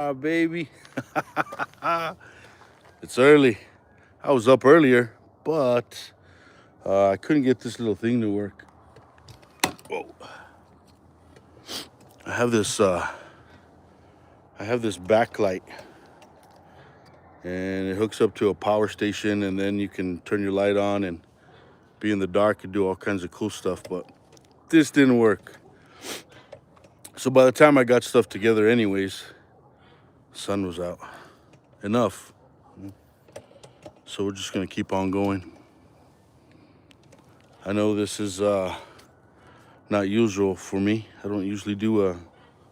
Baby. It's early. I was up earlier, but I couldn't get this little thing to work. Whoa. I have this backlight, and it hooks up to a power station, and then you can turn your light on and be in the dark and do all kinds of cool stuff, but this didn't work. So by the time I got stuff together anyways, sun was out. Enough. So we're just gonna keep on going. I know this is not usual for me. I don't usually do a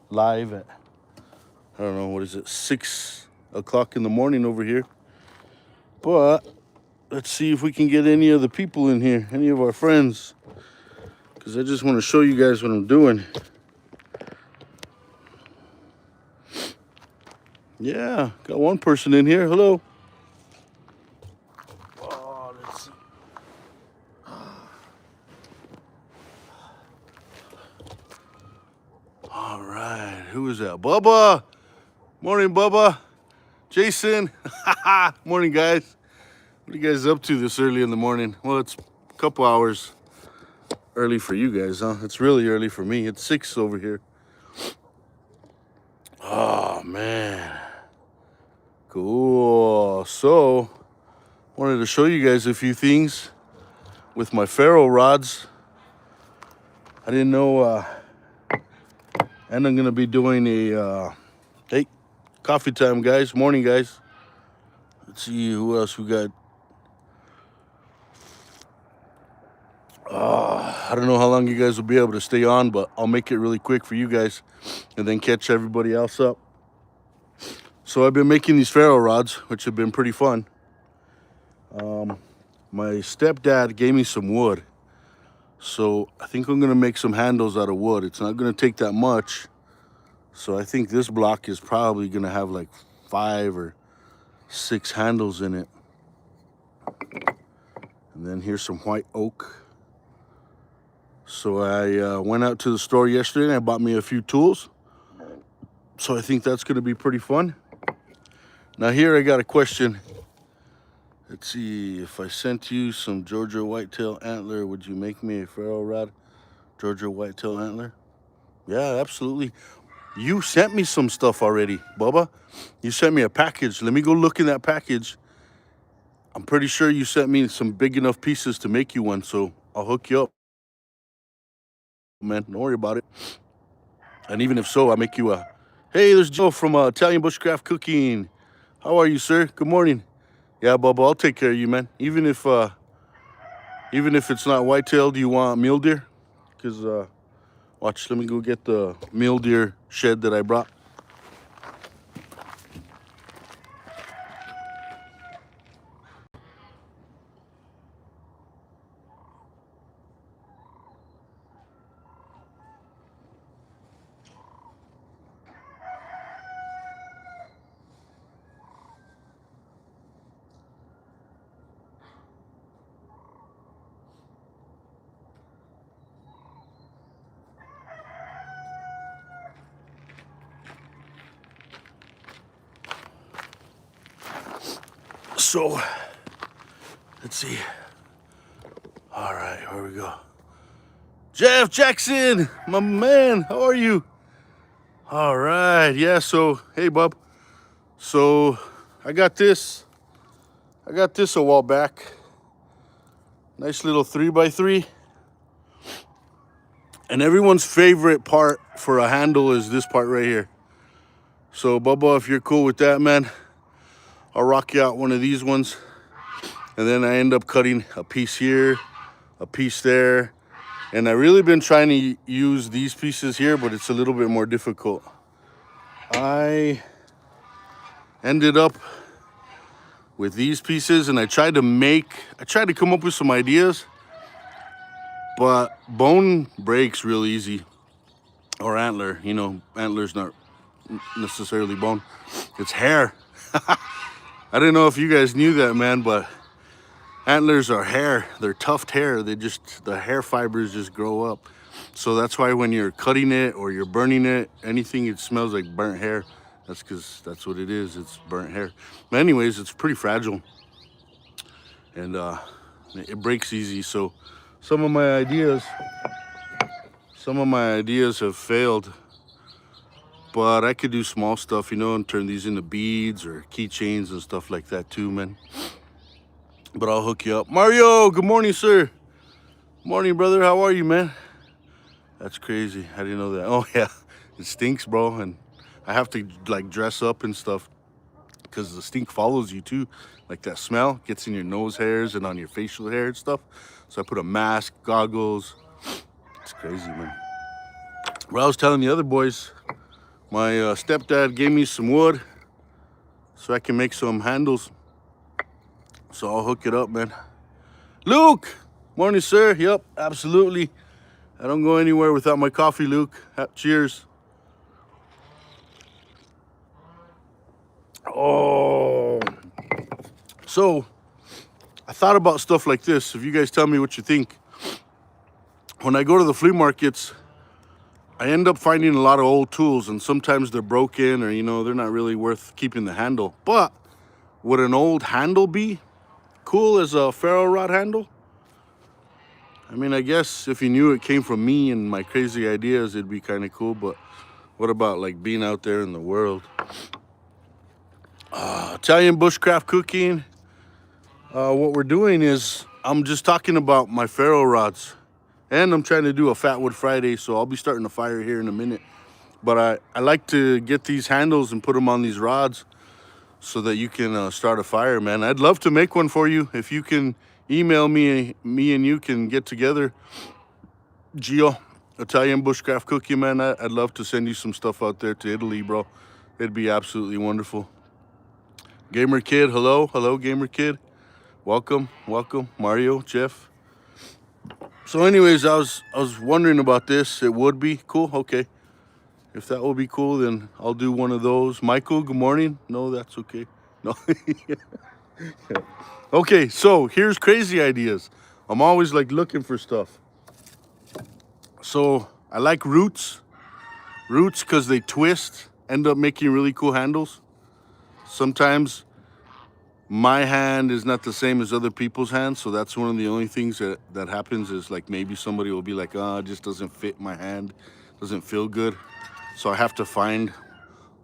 live at, I don't know, what is it, 6 o'clock in the morning over here. But let's see if we can get any of the people in here, any of our friends, because I just want to show you guys what I'm doing. Yeah, got one person in here. Hello. Oh, let's see. All right, who is that? Bubba. Morning, Bubba. Jason. Morning, guys. What are you guys up to this early in the morning? Well, it's a couple hours early for you guys, huh? It's really early for me. It's 6 over here. Oh, man. Cool. So, wanted to show you guys a few things with my ferro rods. I didn't know, and I'm gonna be doing a, hey, coffee time, guys. Morning, guys. Let's see who else we got. I don't know how long you guys will be able to stay on, but I'll make it really quick for you guys and then catch everybody else up. So I've been making these ferro rods, which have been pretty fun. My stepdad gave me some wood, so I think I'm gonna make some handles out of wood. It's not gonna take that much, so I think this block is probably gonna have like 5 or 6 handles in it. And then here's some white oak. So I went out to the store yesterday and I bought me a few tools. So I think that's gonna be pretty fun. Now here I got a question. Let's see, if I sent you some Georgia whitetail antler, would you make me a ferro rod Georgia whitetail antler? Yeah, absolutely. You sent me some stuff already, Bubba. You sent me a package. Let me go look in that package. I'm pretty sure you sent me some big enough pieces to make you one, so I'll hook you up. Man, don't worry about it. And even if so, I'll make you a... Hey, there's Joe from Italian Bushcraft Cooking. How are you, sir? Good morning. Yeah, Bubba, I'll take care of you, man. Even if it's not whitetail, do you want mule deer? Because, watch, let me go get the mule deer shed that I brought. So, let's see. All right, here we go. Jeff Jackson, my man, how are you? All right, yeah, so, hey, bub. So, I got this a while back. Nice little 3x3. And everyone's favorite part for a handle is this part right here. So, Bubba, if you're cool with that, man, I'll rock you out one of these ones. And then I end up cutting a piece here, a piece there. And I've really been trying to use these pieces here, but it's a little bit more difficult. I ended up with these pieces, and I tried to come up with some ideas, but bone breaks real easy. Or antler, you know, antler's not necessarily bone, it's hair. I didn't know if you guys knew that, man, but antlers are hair. They're tufted hair. The hair fibers just grow up. So that's why when you're cutting it or you're burning it, anything, it smells like burnt hair. That's because that's what it is. It's burnt hair. But anyways, it's pretty fragile, and it breaks easy. So some of my ideas have failed. But I could do small stuff, you know, and turn these into beads or keychains and stuff like that too, man. But I'll hook you up. Mario, good morning, sir. Morning, brother. How are you, man? That's crazy. I didn't know that. Oh, yeah. It stinks, bro. And I have to, like, dress up and stuff because the stink follows you, too. Like, that smell gets in your nose hairs and on your facial hair and stuff. So I put a mask, goggles. It's crazy, man. Well, I was telling the other boys, my stepdad gave me some wood so I can make some handles. So I'll hook it up, man. Luke! Morning, sir. Yep, absolutely. I don't go anywhere without my coffee, Luke. Cheers. Oh. So, I thought about stuff like this. If you guys tell me what you think. When I go to the flea markets, I end up finding a lot of old tools, and sometimes they're broken or, you know, they're not really worth keeping the handle. But would an old handle be cool as a ferro rod handle? I mean, I guess if you knew it came from me and my crazy ideas, it'd be kind of cool. But what about like being out there in the world? Italian bushcraft cooking. What we're doing is I'm just talking about my ferro rods. And I'm trying to do a Fatwood Friday, so I'll be starting a fire here in a minute. But I like to get these handles and put them on these rods so that you can start a fire, man. I'd love to make one for you. If you can email me and you can get together. Gio, Italian bushcraft cooking, man. I'd love to send you some stuff out there to Italy, bro. It'd be absolutely wonderful. Gamer Kid, hello. Hello, Gamer Kid. Welcome, welcome. Mario, Jeff. So anyways, I was wondering about this. It would be cool. Okay. If that would be cool, then I'll do one of those. Michael, good morning. No, that's okay. No. Okay, so here's crazy ideas. I'm always like looking for stuff. So I like roots. Roots because they twist, end up making really cool handles. Sometimes my hand is not the same as other people's hands, so that's one of the only things that happens is like maybe somebody will be like, it just doesn't fit my hand, doesn't feel good. So I have to find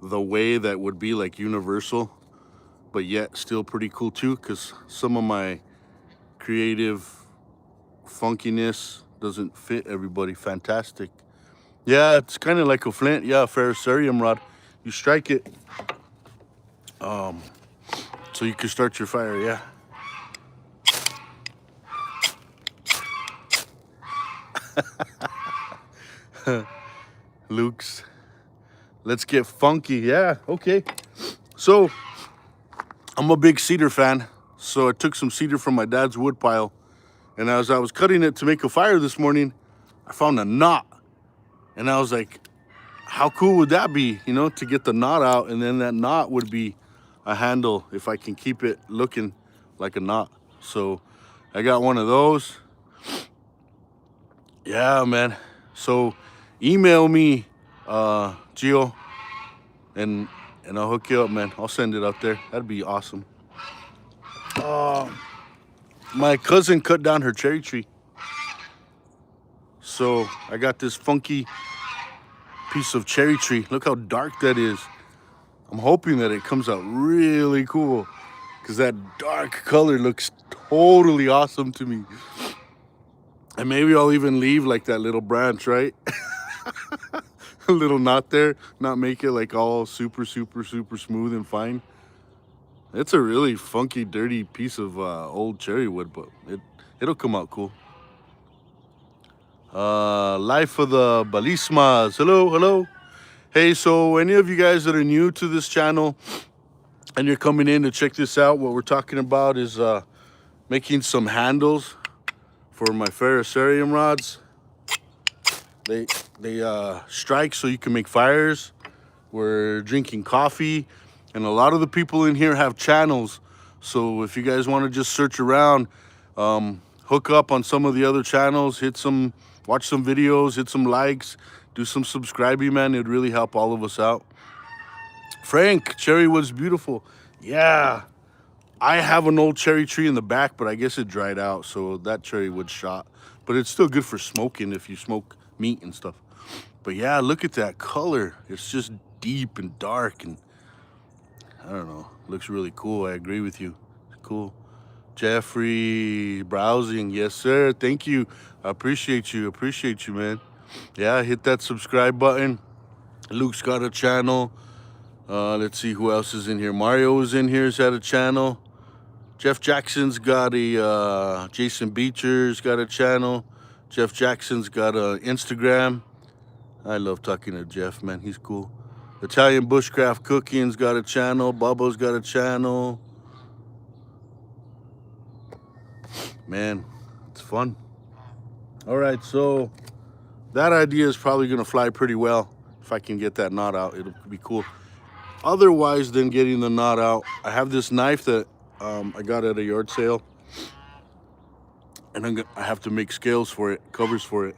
the way that would be like universal, but yet still pretty cool too, because some of my creative funkiness doesn't fit everybody. Fantastic. Yeah, it's kind of like a flint. Yeah, ferrocerium rod. You strike it. So you can start your fire, yeah. Luke's. Let's get funky, yeah, okay. So, I'm a big cedar fan. So I took some cedar from my dad's wood pile. And as I was cutting it to make a fire this morning, I found a knot. And I was like, how cool would that be, you know, to get the knot out, and then that knot would be a handle if I can keep it looking like a knot. So I got one of those. Yeah, man. So email me, Gio, and I'll hook you up, man. I'll send it up there. That'd be awesome. My cousin cut down her cherry tree. So I got this funky piece of cherry tree. Look how dark that is. I'm hoping that it comes out really cool because that dark color looks totally awesome to me. And maybe I'll even leave like that little branch, right? A little knot there, not make it like all super smooth and fine. It's a really funky, dirty piece of old cherry wood, but it'll come out cool. Life of the Balismas. Hello. Hey, so any of you guys that are new to this channel and you're coming in to check this out, what we're talking about is making some handles for my ferrocerium rods. They strike so you can make fires. We're drinking coffee, and a lot of the people in here have channels. So if you guys want to just search around, hook up on some of the other channels, watch some videos, hit some likes, do some subscribing, man. It'd really help all of us out. Frank, cherry wood's beautiful. Yeah, I have an old cherry tree in the back, but I guess it dried out, so that cherry wood shot. But it's still good for smoking if you smoke meat and stuff. But yeah, look at that color. It's just deep and dark, and I don't know. Looks really cool. I agree with you. It's cool. Jeffrey, browsing. Yes, sir. Thank you. I appreciate you. Appreciate you, man. Yeah, hit that subscribe button. Luke's got a channel. Let's see who else is in here. Mario is in here. He's had a channel. Jeff Jackson's got a, Jason Beecher's got a channel. Jeff Jackson's got a Instagram. I love talking to Jeff, man. He's cool. Italian Bushcraft Cooking's got a channel. Bubba's got a channel. Man, it's fun. All right, so that idea is probably going to fly pretty well. If I can get that knot out, it'll be cool. Otherwise than getting the knot out, I have this knife that I got at a yard sale. And I have to make scales for it, covers for it.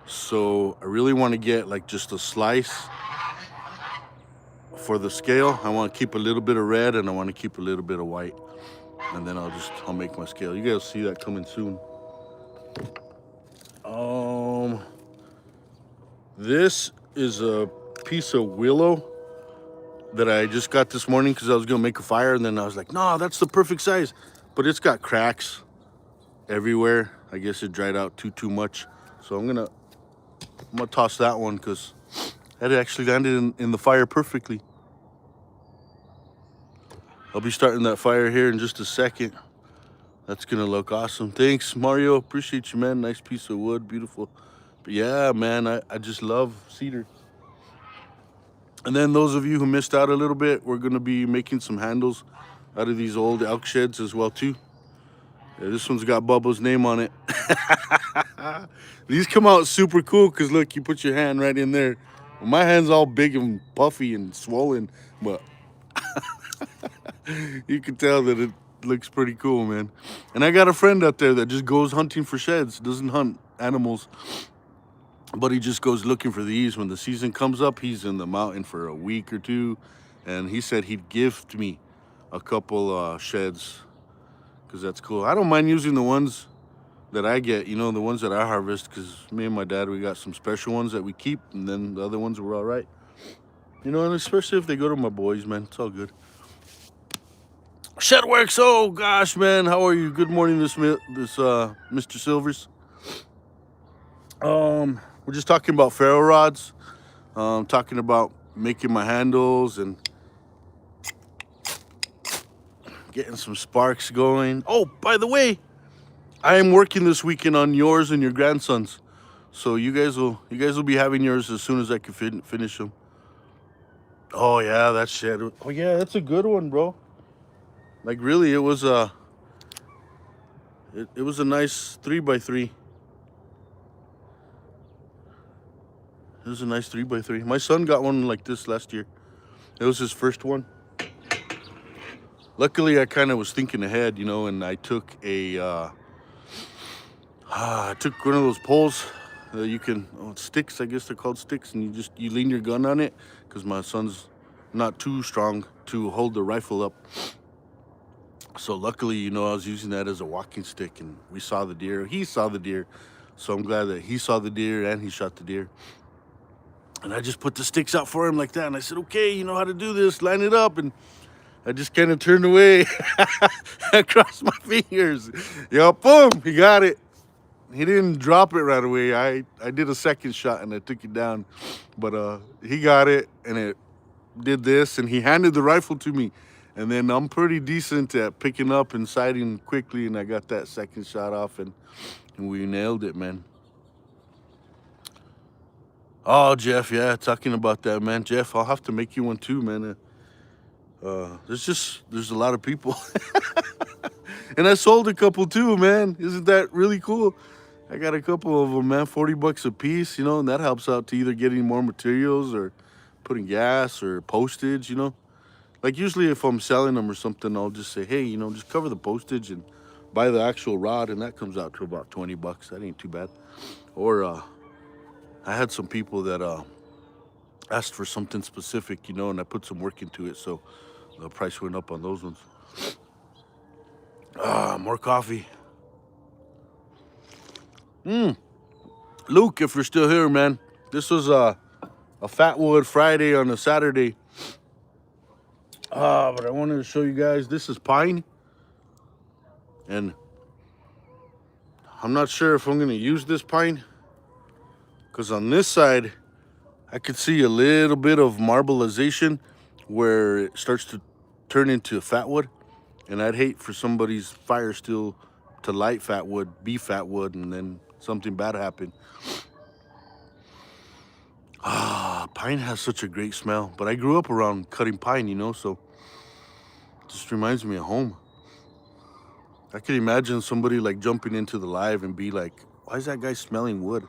So I really want to get like just a slice for the scale. I want to keep a little bit of red and I want to keep a little bit of white. And then I'll make my scale. You guys see that coming soon. This is a piece of willow that I just got this morning because I was gonna make a fire, and then I was like, no, that's the perfect size. But it's got cracks everywhere. I guess it dried out too much. So I'm gonna toss that one because that actually landed in the fire perfectly. I'll be starting that fire here in just a second. That's gonna look awesome. Thanks, Mario. Appreciate you, man. Nice piece of wood, beautiful. But yeah, man, I just love cedar. And then those of you who missed out a little bit, we're gonna be making some handles out of these old elk sheds as well too. Yeah, this one's got Bubba's name on it. These come out super cool because look, you put your hand right in there. Well, my hand's all big and puffy and swollen, but you can tell that it looks pretty cool, man. And I got a friend out there that just goes hunting for sheds, doesn't hunt animals, but he just goes looking for these. When the season comes up, he's in the mountain for a week or two, and he said he'd gift me a couple sheds because that's cool. I don't mind using the ones that I get, you know, the ones that I harvest, because me and my dad, we got some special ones that we keep, and then the other ones were all right. You know, and especially if they go to my boys, man, it's all good. Shedworks, oh gosh, man, how are you? Good morning, Mr. Silvers. We're just talking about ferro rods, talking about making my handles and getting some sparks going. Oh, by the way, I am working this weekend on yours and your grandsons, so you guys will be having yours as soon as I can finish them. Oh yeah, that shed. Oh yeah, that's a good one, bro. Like really, it was a nice 3x3. It was a nice 3x3. My son got one like this last year. It was his first one. Luckily, I kind of was thinking ahead, you know, and I took I took one of those poles that you can, sticks, I guess they're called sticks, and you lean your gun on it because my son's not too strong to hold the rifle up. So luckily, you know, I was using that as a walking stick, and we saw the deer. He saw the deer, so I'm glad that he saw the deer and he shot the deer. And I just put the sticks out for him like that, and I said, okay, you know how to do this, line it up, and I just kind of turned away. I crossed my fingers. Yo, boom, he got it. He didn't drop it right away. I did a second shot, and I took it down. But he got it, and it did this, and he handed the rifle to me. And then I'm pretty decent at picking up and sighting quickly, and I got that second shot off, and we nailed it, man. Oh, Jeff, yeah, talking about that, man. Jeff, I'll have to make you one too, man. There's a lot of people. And I sold a couple too, man. Isn't that really cool? I got a couple of them, man, 40 bucks a piece, you know, and that helps out to either getting more materials or putting gas or postage, you know. Like usually if I'm selling them or something, I'll just say, hey, you know, just cover the postage and buy the actual rod, and that comes out to about 20 bucks. That ain't too bad. Or I had some people that asked for something specific, you know, and I put some work into it, so the price went up on those ones. More coffee. Luke, if you're still here, man, this was a Fatwood Friday on a Saturday. But I wanted to show you guys, this is pine. And I'm not sure if I'm gonna use this pine, because on this side, I could see a little bit of marbleization where it starts to turn into fatwood. And I'd hate for somebody's fire still to light fatwood, be fatwood, and then something bad happen. Pine has such a great smell. But I grew up around cutting pine, you know, so it just reminds me of home. I could imagine somebody like jumping into the live and be like, why is that guy smelling wood?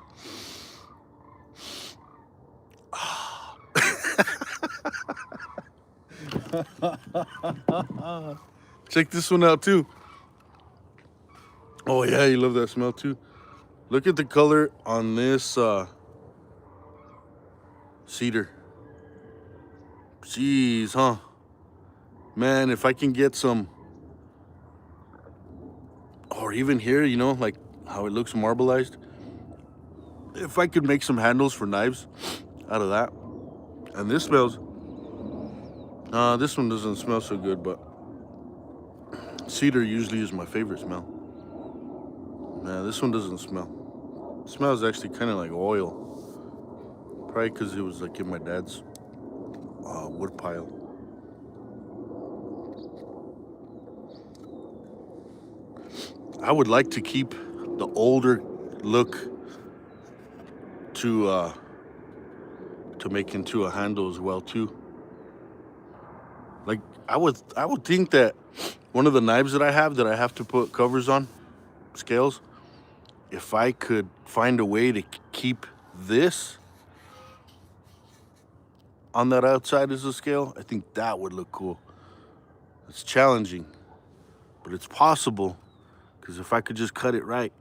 Check this one out too. Oh yeah, you love that smell too. Look at the color on this cedar. Jeez, huh? Man, if I can get some, or even here, you know, like how it looks marbleized. If I could make some handles for knives out of that. And this smells, this one doesn't smell so good, but cedar usually is my favorite smell. Nah, this one doesn't smell. It smells actually kind of like oil. Probably because it was like in my dad's wood pile. I would like to keep the older look to make into a handle as well too. Like I would think that one of the knives that I have to put covers on, scales, if I could find a way to keep this on that outside as a scale, I think that would look cool. It's challenging, but it's possible, because if I could just cut it right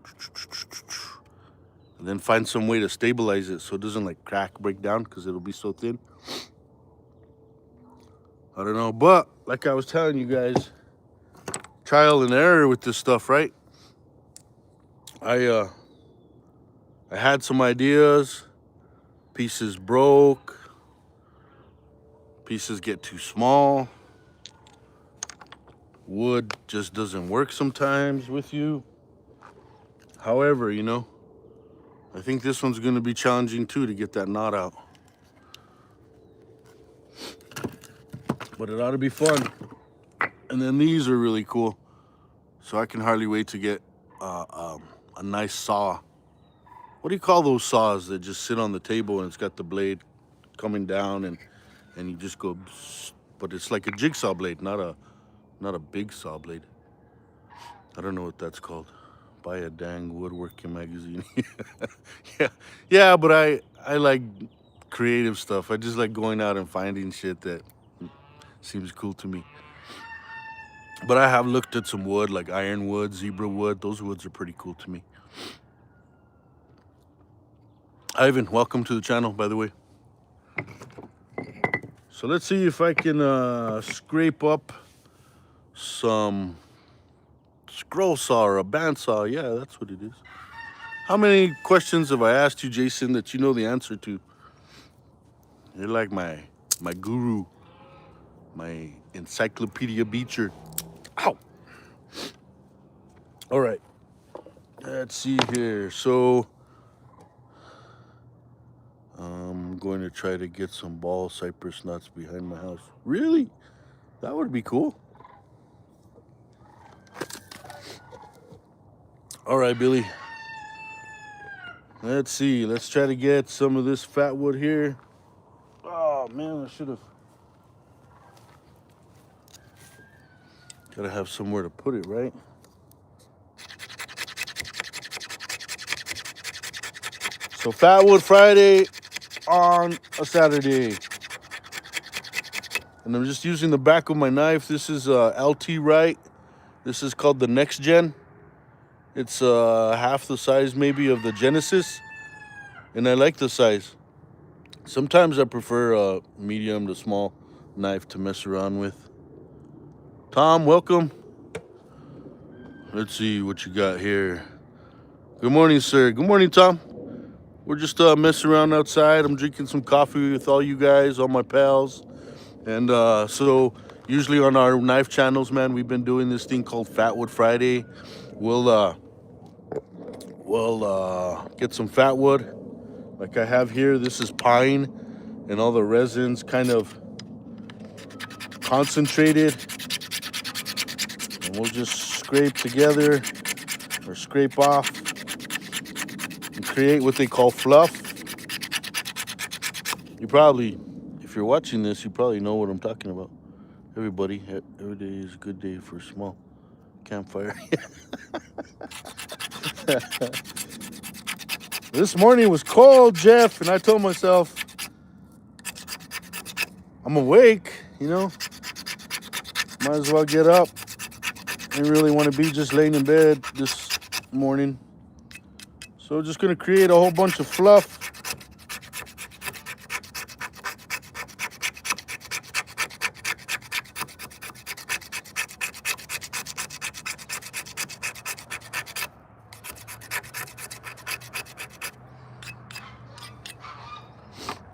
and then find some way to stabilize it so it doesn't like crack, break down, because it'll be so thin. I don't know, but like I was telling you guys, trial and error with this stuff, right? I had some ideas, pieces broke, pieces get too small, wood just doesn't work sometimes with you. However, you know, I think this one's gonna be challenging too to get that knot out. But it ought to be fun. And then these are really cool. So I can hardly wait to get a nice saw. What do you call those saws that just sit on the table and it's got the blade coming down and you just go, but it's like a jigsaw blade, not a big saw blade. I don't know what that's called. Buy a dang woodworking magazine. Yeah, but I like creative stuff. I just like going out and finding shit that seems cool to me. But I have looked at some wood, like ironwood, zebra wood. Those woods are pretty cool to me. Ivan, welcome to the channel, by the way. So let's see if I can scrape up some scroll saw or a bandsaw. Yeah, that's what it is. How many questions have I asked you, Jason, that you know the answer to? You're like my guru, my encyclopedia beacher. Ow! All right. Let's see here. So I'm going to try to get some ball cypress nuts behind my house. Really? That would be cool. All right, Billy. Let's see. Let's try to get some of this fat wood here. Oh, man, I should have. Gotta have somewhere to put it, right? So Fatwood Friday on a Saturday. And I'm just using the back of my knife. This is LT Wright. This is called the Next Gen. It's half the size maybe of the Genesis. And I like the size. Sometimes I prefer a medium to small knife to mess around with. Tom, welcome. Let's see what you got here. Good morning, sir. Good morning, Tom. We're just messing around outside. I'm drinking some coffee with all you guys, all my pals. And so usually on our knife channels, man, we've been doing this thing called Fatwood Friday. We'll get some fatwood like I have here. This is pine and all the resins kind of concentrated. And we'll just scrape together or scrape off and create what they call fluff. You probably, if you're watching this, you probably know what I'm talking about. Everybody, every day is a good day for a small campfire. This morning was cold, Jeff, and I told myself, I'm awake, you know, might as well get up. I didn't really want to be just laying in bed this morning. So just gonna create a whole bunch of fluff.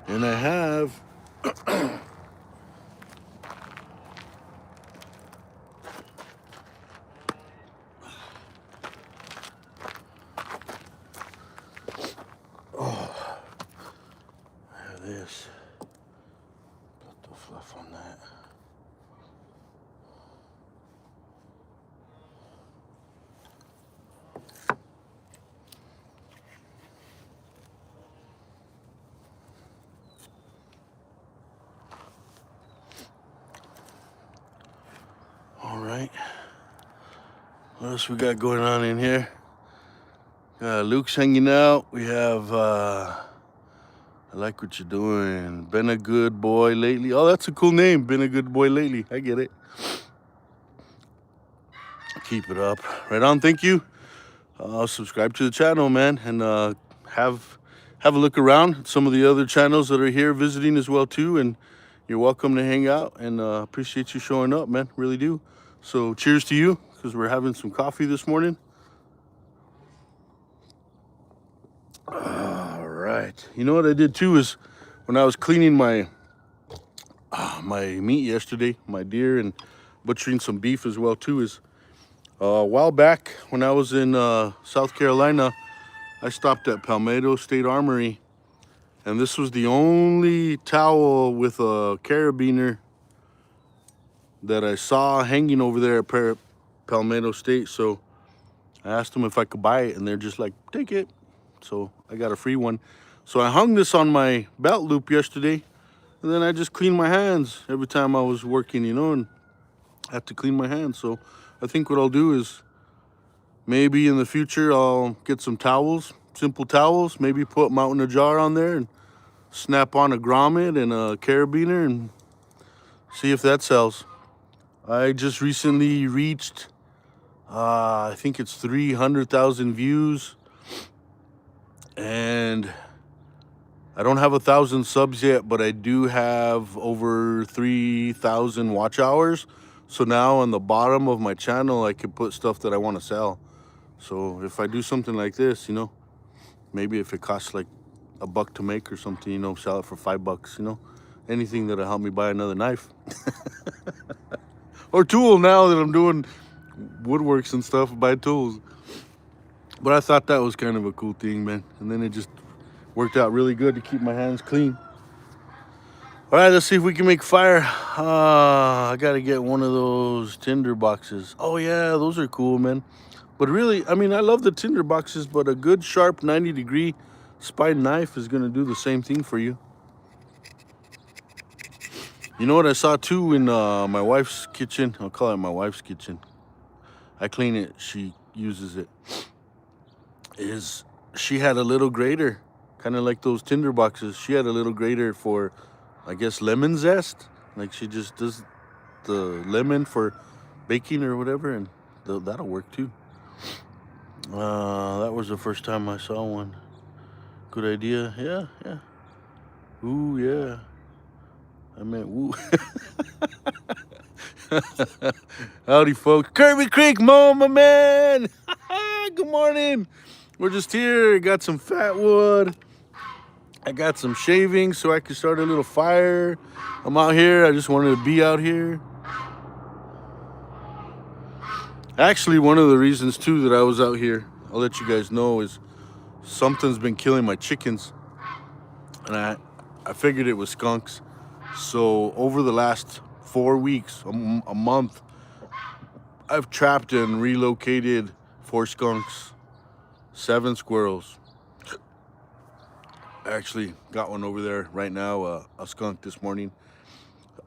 And I have this. Put the fluff on that. All right. What else we got going on in here? Luke's hanging out. We have I like what you're doing. Been a good boy lately. Oh, that's a cool name. Been a good boy lately. I get it. Keep it up. Right on. Thank you. Subscribe to the channel, man, and have a look around at some of the other channels that are here visiting as well too. And you're welcome to hang out. And appreciate you showing up, man. Really do. So cheers to you, because we're having some coffee this morning. All right. You know what I did too is when I was cleaning my meat yesterday, my deer, and butchering some beef as well too, is a while back when I was in South Carolina, I stopped at Palmetto State Armory, and this was the only towel with a carabiner that I saw hanging over there at Palmetto State. So I asked them if I could buy it, and they're just like, take it. So I got a free one. So I hung this on my belt loop yesterday, and then I just cleaned my hands every time I was working, you know, and I had to clean my hands. So I think what I'll do is maybe in the future I'll get some towels, simple towels, maybe put MountainAjar on there and snap on a grommet and a carabiner and see if that sells. I just recently reached, I think it's 300,000 views, and I don't have 1,000 subs yet, but I do have over 3,000 watch hours. So now on the bottom of my channel, I can put stuff that I want to sell. So if I do something like this, you know, maybe if it costs like $1 to make or something, you know, sell it for $5, you know, anything that'll help me buy another knife. Or tool, now that I'm doing woodworks and stuff, buy tools. But I thought that was kind of a cool thing, man. And then it just worked out really good to keep my hands clean. All right, let's see if we can make fire. I gotta get one of those tinder boxes. Oh yeah, those are cool, man. But really, I mean, I love the tinder boxes, but a good sharp 90-degree spine knife is gonna do the same thing for you. You know what I saw too in my wife's kitchen? I'll call it my wife's kitchen. I clean it, she uses it. Is she had a little grater, kind of like those tinder boxes. She had a little grater for, I guess, lemon zest. Like she just does the lemon for baking or whatever, and that'll work too. That was the first time I saw one. Good idea. Yeah. Ooh, yeah. I meant woo. Howdy, folks. Kirby Creek, Mo, my man. Good morning. We're just here. Got some fat wood. I got some shavings so I can start a little fire. I'm out here. I just wanted to be out here. Actually, one of the reasons, too, that I was out here, I'll let you guys know, is something's been killing my chickens. And I figured it was skunks. So over the last 4 weeks, a month, I've trapped and relocated 4 skunks, 7 squirrels. I actually got one over there right now, a skunk this morning.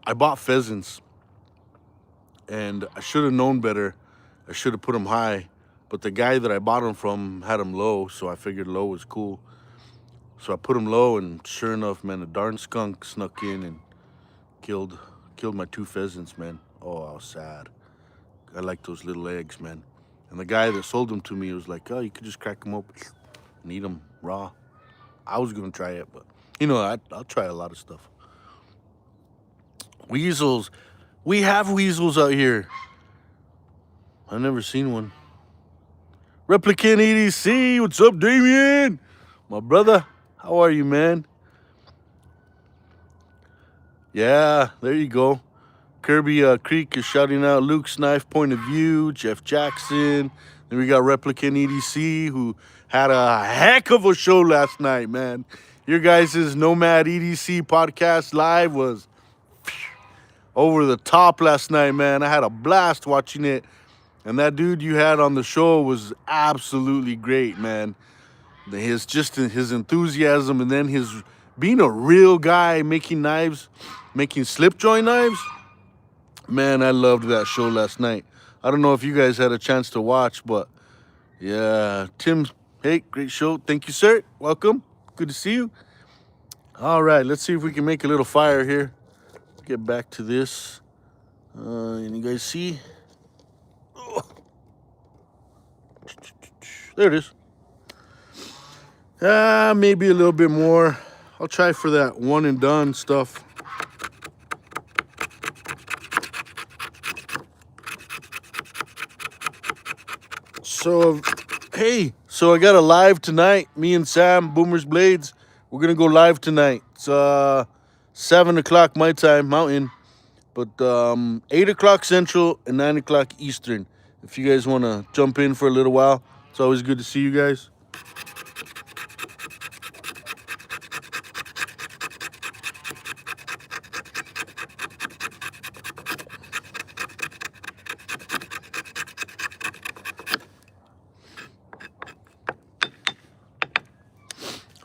I bought pheasants, and I should have known better. I should have put them high, but the guy that I bought them from had them low, so I figured low was cool. So I put them low, and sure enough, man, a darn skunk snuck in and killed my 2 pheasants, man. Oh, I was sad. I like those little eggs, man. And the guy that sold them to me was like, oh, you could just crack them open and eat them raw. I was going to try it, but, you know, I'll try a lot of stuff. Weasels. We have weasels out here. I've never seen one. Replicant EDC, what's up, Damien? My brother, how are you, man? Yeah, there you go. Kirby Creek is shouting out Luke's Knife Point of View, Jeff Jackson. Then we got Replicant EDC, who had a heck of a show last night, man. Your guys' Nomad EDC podcast live was over the top last night, man. I had a blast watching it. And that dude you had on the show was absolutely great, man. His enthusiasm, and then his being a real guy making knives, making slip joint knives. Man, I loved that show last night. I don't know if you guys had a chance to watch, but yeah, Tim, hey, great show. Thank you, sir. Welcome. Good to see you. All right, let's see if we can make a little fire here. Get back to this. And you guys see? Oh. There it is. Maybe a little bit more. I'll try for that one and done stuff. So, hey, I got a live tonight. Me and Sam, Boomer's Blades. We're going to go live tonight. It's 7 o'clock my time, Mountain. But 8 o'clock Central and 9 o'clock Eastern. If you guys want to jump in for a little while, it's always good to see you guys.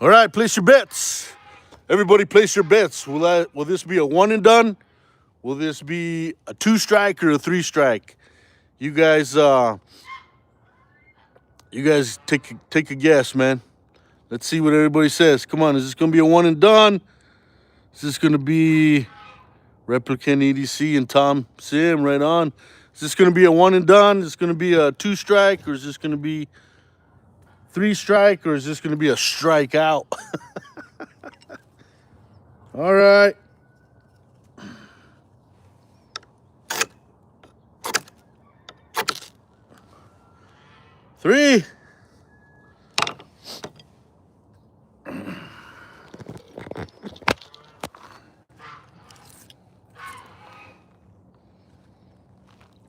All right, place your bets. Everybody place your bets. Will this be a one and done? Will this be a 2-strike or a 3-strike? You guys take a guess, man. Let's see what everybody says. Come on, is this going to be a one and done? Is this going to be Replicant EDC and Tom Sim right on? Is this going to be a one and done? Is this going to be a 2-strike, or is this going to be 3-strike, or is this going to be a strike out? All right. Three.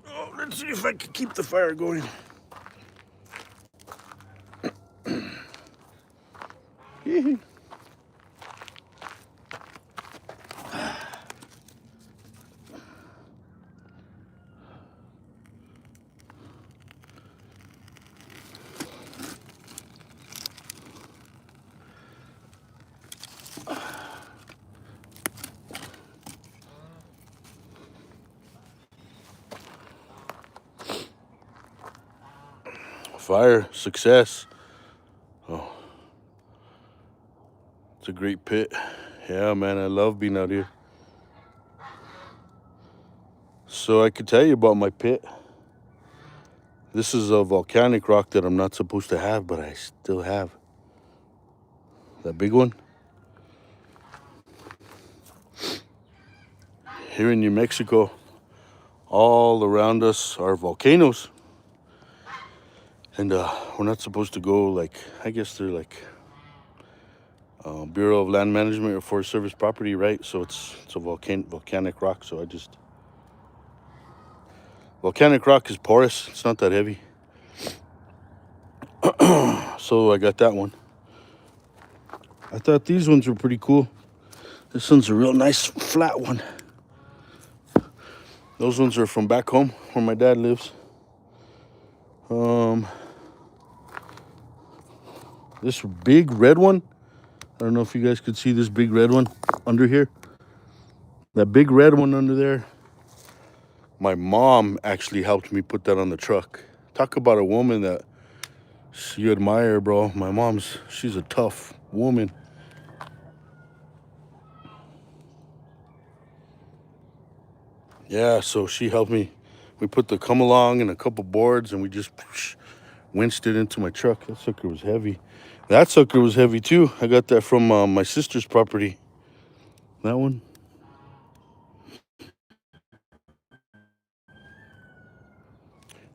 Oh, let's see if I can keep the fire going. Fire, success. Oh, it's a great pit. Yeah, man, I love being out here. So I could tell you about my pit. This is a volcanic rock that I'm not supposed to have, but I still have. That big one. here in New Mexico, all around us are volcanoes. And we're not supposed to go, like, I guess they're like Bureau of Land Management or Forest Service property, right? So it's a volcanic rock. So volcanic rock is porous. It's not that heavy. So I got that one. I thought these ones were pretty cool. This one's a real nice flat one. Those ones are from back home where my dad lives. This big red one, I don't know if you guys could see this big red one under here. That big red one under there, my mom actually helped me put that on the truck. Talk about a woman that you admire, bro. My mom's, she's a tough woman. Yeah, so she helped me. We put the come along and a couple boards and we just winched it into my truck. That sucker was heavy. That sucker was heavy too. I got that from my sister's property. That one.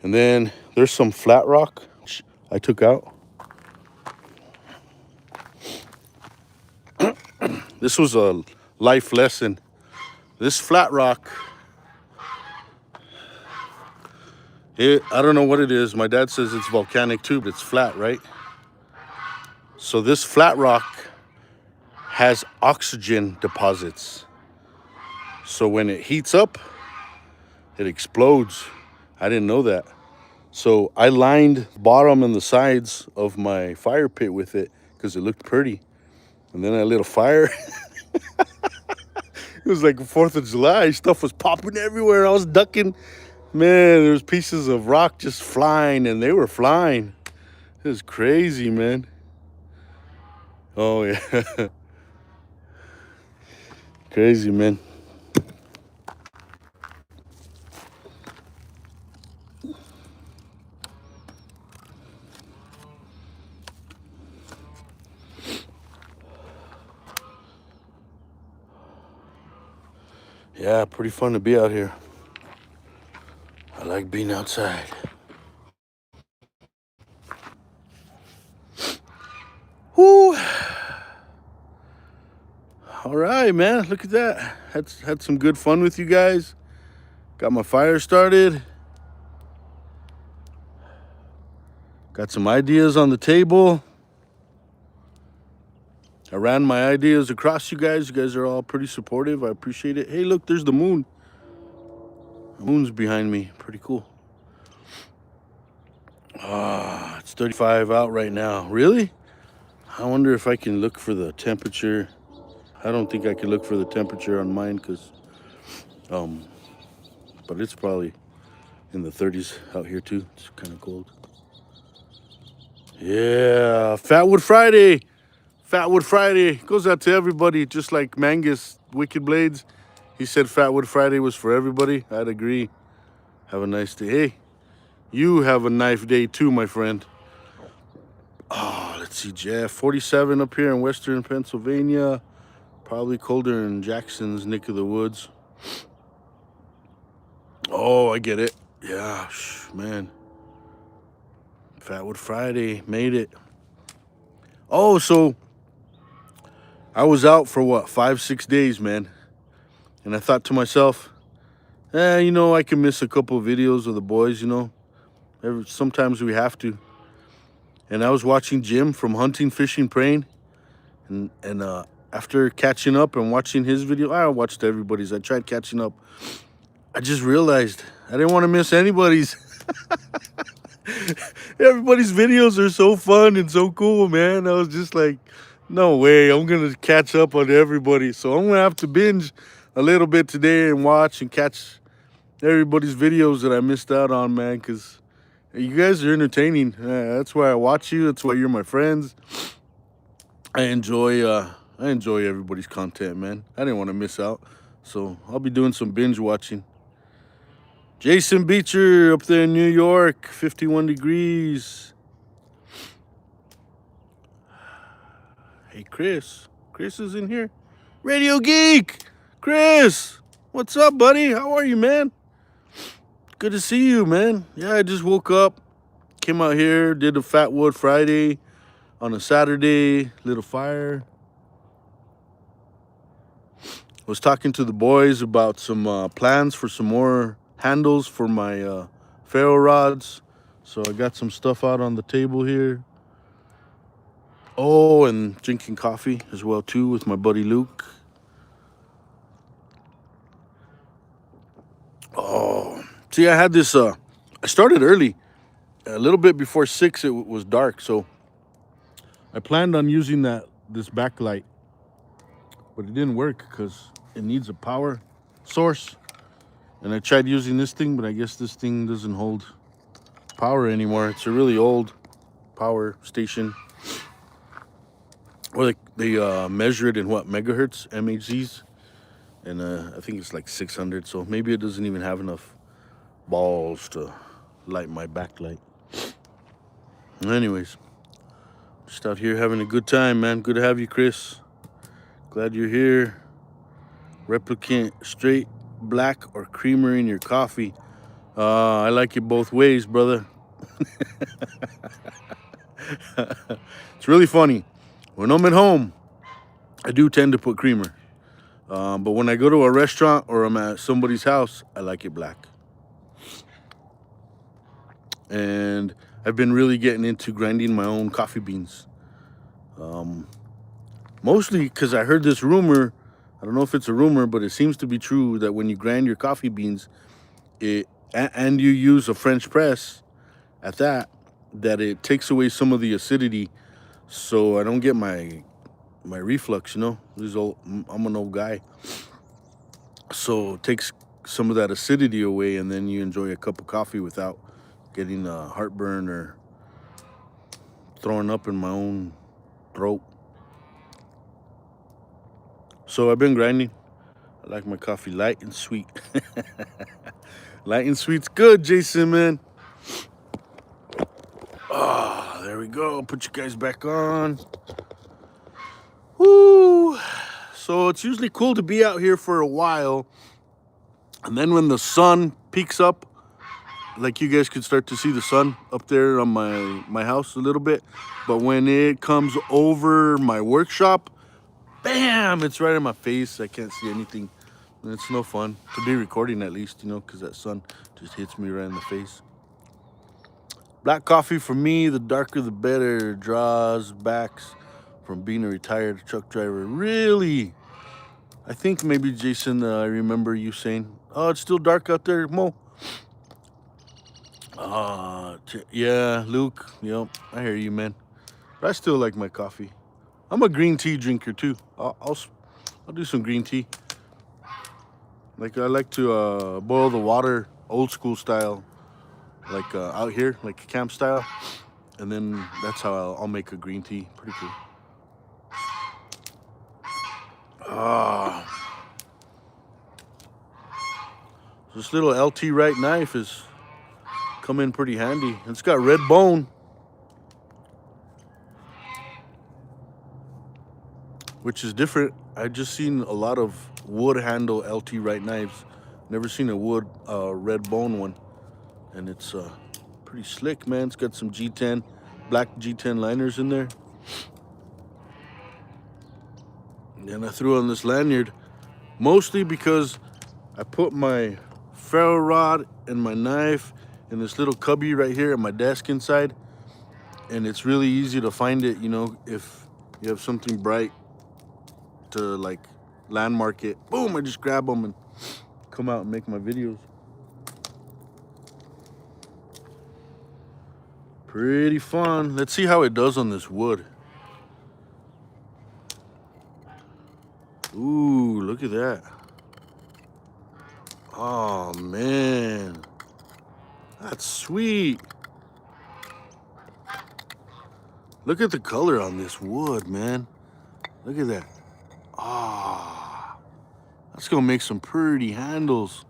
And then there's some flat rock I took out. This was a life lesson. This flat rock, I don't know what it is. My dad says it's volcanic too, but it's flat, right? So this flat rock has oxygen deposits. So when it heats up, it explodes. I didn't know that. So I lined the bottom and the sides of my fire pit with it because it looked pretty. And then I lit a fire. It was like the 4th of July. Stuff was popping everywhere. I was ducking. Man, there was pieces of rock just flying, and they were flying. It was crazy, man. Oh, yeah. Crazy, man. Yeah, pretty fun to be out here. I like being outside. Whoo! All right, man. Look at that. Had some good fun with you guys. Got my fire started. Got some ideas on the table. I ran my ideas across you guys. You guys are all pretty supportive. I appreciate it. Hey, look, there's the moon. The moon's behind me. Pretty cool. It's 35 out right now. Really? I wonder if I can look for the temperature. I don't think I can look for the temperature on mine because, but it's probably in the 30s out here too. It's kind of cold. Yeah, Fatwood Friday. Fatwood Friday goes out to everybody, just like Mangus Wicked Blades. He said Fatwood Friday was for everybody. I'd agree. Have a nice day. Hey, you have a nice day too, my friend. Oh, let's see, Jeff. 47 up here in Western Pennsylvania. Probably colder in Jackson's neck of the woods. Oh, I get it. Yeah, man. Fatwood Friday, made it. Oh, so I was out for what, 5-6 days, man. And I thought to myself, I can miss a couple of videos of the boys, sometimes we have to. And I was watching Jim from Hunting, Fishing, Praying. And after catching up and watching his video, I watched everybody's. I tried catching up. I just realized I didn't want to miss anybody's. Everybody's videos are so fun and so cool, man. I was just like, no way, I'm going to catch up on everybody. So I'm going to have to binge a little bit today and watch and catch everybody's videos that I missed out on, man, because you guys are entertaining. That's why I watch you. That's why you're my friends. I enjoy everybody's content, man. I didn't want to miss out. So I'll be doing some binge watching. Jason Beecher up there in New York, 51 degrees. Hey, Chris. Chris is in here. Radio Geek. Chris, What's up, buddy? How are you, man? Good to see you, man. Yeah, I just woke up, came out here, did a Fat Wood Friday on a Saturday, lit a fire. Was talking to the boys about some plans for some more handles for my ferro rods. So I got some stuff out on the table here. Oh, and drinking coffee as well too with my buddy Luke. Oh, see, I had this. I started early, a little bit before 6. It was dark, so I planned on using this backlight, but it didn't work because it needs a power source. And I tried using this thing, but I guess this thing doesn't hold power anymore. It's a really old power station. Or they measure it in what, megahertz, MHZs, and I think it's like 600. So maybe it doesn't even have enough balls to light my backlight. Anyways, just out here having a good time, man. Good to have you, Chris. Glad you're here. Replicant straight black or creamer in your coffee. I like it both ways, brother. It's really funny. When I'm at home, I do tend to put creamer. But when I go to a restaurant or I'm at somebody's house, I like it black. And I've been really getting into grinding my own coffee beans. Mostly because I heard this rumor. I don't know if it's a rumor, but it seems to be true that when you grind your coffee beans, and you use a French press at that it takes away some of the acidity, so I don't get my reflux. I'm an old guy, so it takes some of that acidity away, and then you enjoy a cup of coffee without getting heartburn or throwing up in my own throat. So I've been grinding. I like my coffee light and sweet. Light and sweet's good, Jason, man. Ah, there we go. Put you guys back on. Woo! So it's usually cool to be out here for a while. And then when the sun peaks up, like you guys could start to see the sun up there on my house a little bit. But when it comes over my workshop, bam, it's right in my face. I can't see anything. And it's no fun to be recording, at least, because that sun just hits me right in the face. Black coffee for me, the darker the better. Draws backs from being a retired truck driver. Really? I think maybe, Jason, I remember you saying, oh, it's still dark out there, Mo. Yeah, Luke, I hear you, man. But I still like my coffee. I'm a green tea drinker, too. I'll do some green tea. Like, I like to boil the water old school style, like out here, like camp style. And then that's how I'll make a green tea. Pretty cool. This little LT Wright knife is come in pretty handy. It's got red bone, which is different. I just seen a lot of wood handle LT Wright knives. Never seen a wood red bone one, and it's pretty slick, man. It's got some G10, black G10 liners in there. And I threw on this lanyard mostly because I put my ferro rod and my knife in this little cubby right here at my desk inside, and it's really easy to find it, if you have something bright to like landmark it. Boom, I just grab them and come out and make my videos. Pretty fun. Let's see how it does on this wood. Ooh, look at that. Oh, man. That's sweet. Look at the color on this wood, man. Look at that. Ah, that's gonna make some pretty handles.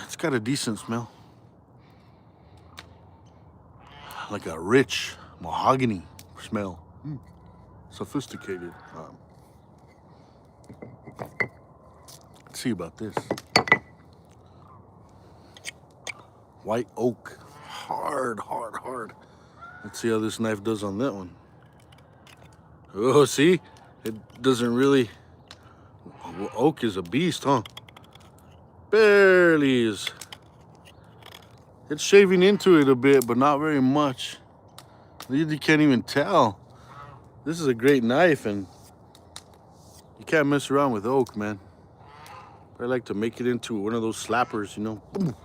It's got a decent smell. Like a rich mahogany smell. Sophisticated. see about this. White oak. Hard, hard, hard. Let's see how this knife does on that one. Oh, see? It doesn't really... Oak is a beast, huh? Barely is. It's shaving into it a bit, but not very much. You can't even tell. This is a great knife, and you can't mess around with oak, man. I like to make it into one of those slappers, you know. Boom.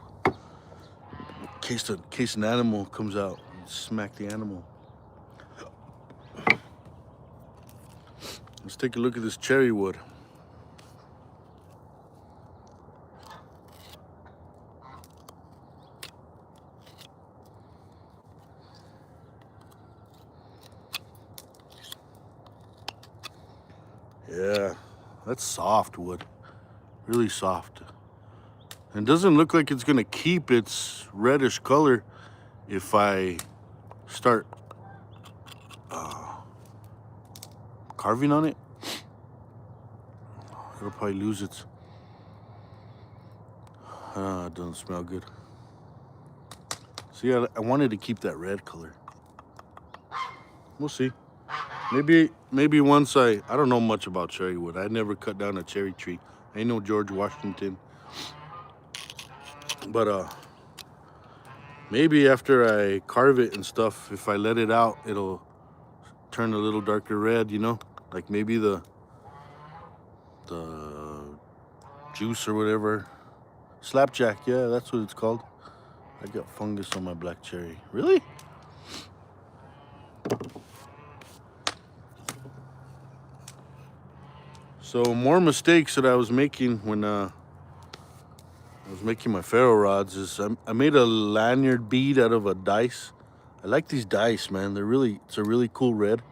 In case an animal comes out, and smack the animal. Let's take a look at this cherry wood. Yeah, that's soft wood. Really soft. And doesn't look like it's gonna keep its reddish color if I start carving on it. It'll probably lose its... it doesn't smell good. See, I wanted to keep that red color. We'll see. Maybe once I don't know much about cherry wood. I never cut down a cherry tree. I ain't no George Washington. But maybe after I carve it and stuff, if I let it out, it'll turn a little darker red, you know? Like maybe the juice or whatever. Slapjack, yeah, that's what it's called. I got fungus on my black cherry. Really? So more mistakes that I was making when I was making my ferro rods is I made a lanyard bead out of a dice. I like these dice, man. It's a really cool red.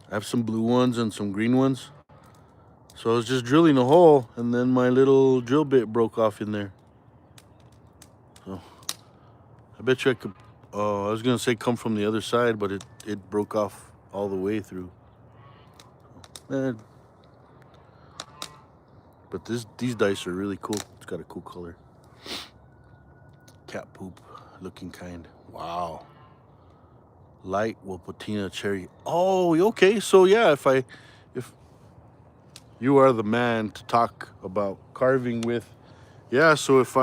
I have some blue ones and some green ones. So I was just drilling a hole, and then my little drill bit broke off in there. So I bet you I could, I was gonna say come from the other side, but it broke off all the way through. But these dice are really cool. It's got a cool color. Cat poop looking kind. Wow. Light Wapatina cherry. Oh, okay. So yeah, if you are the man to talk about carving with, yeah. So if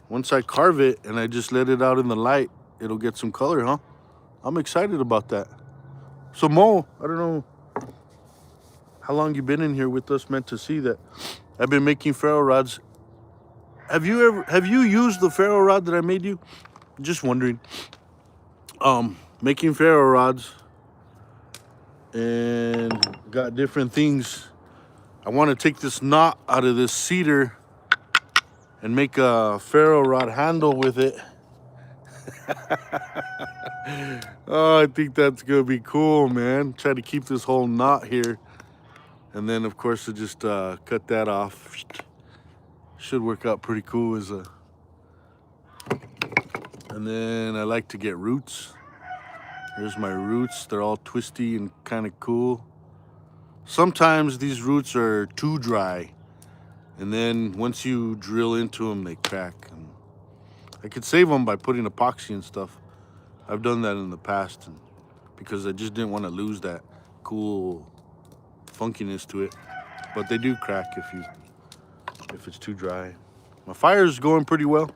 once I carve it and I just let it out in the light, it'll get some color, huh? I'm excited about that. So Mo, I don't know how long you been in here with us, man, to see that I've been making ferro rods. Have you used the ferro rod that I made you? Just wondering. Making ferro rods and got different things. I want to take this knot out of this cedar and make a ferro rod handle with it. Oh, I think that's gonna be cool, man. Try to keep this whole knot here, and then of course I just cut that off. Should work out pretty cool as a... And then I like to get roots. Here's my roots. They're all twisty and kind of cool. Sometimes these roots are too dry, and then once you drill into them, they crack. And I could save them by putting epoxy and stuff. I've done that in the past, and because I just didn't want to lose that cool funkiness to it. But they do crack if it's too dry. My fire's going pretty well.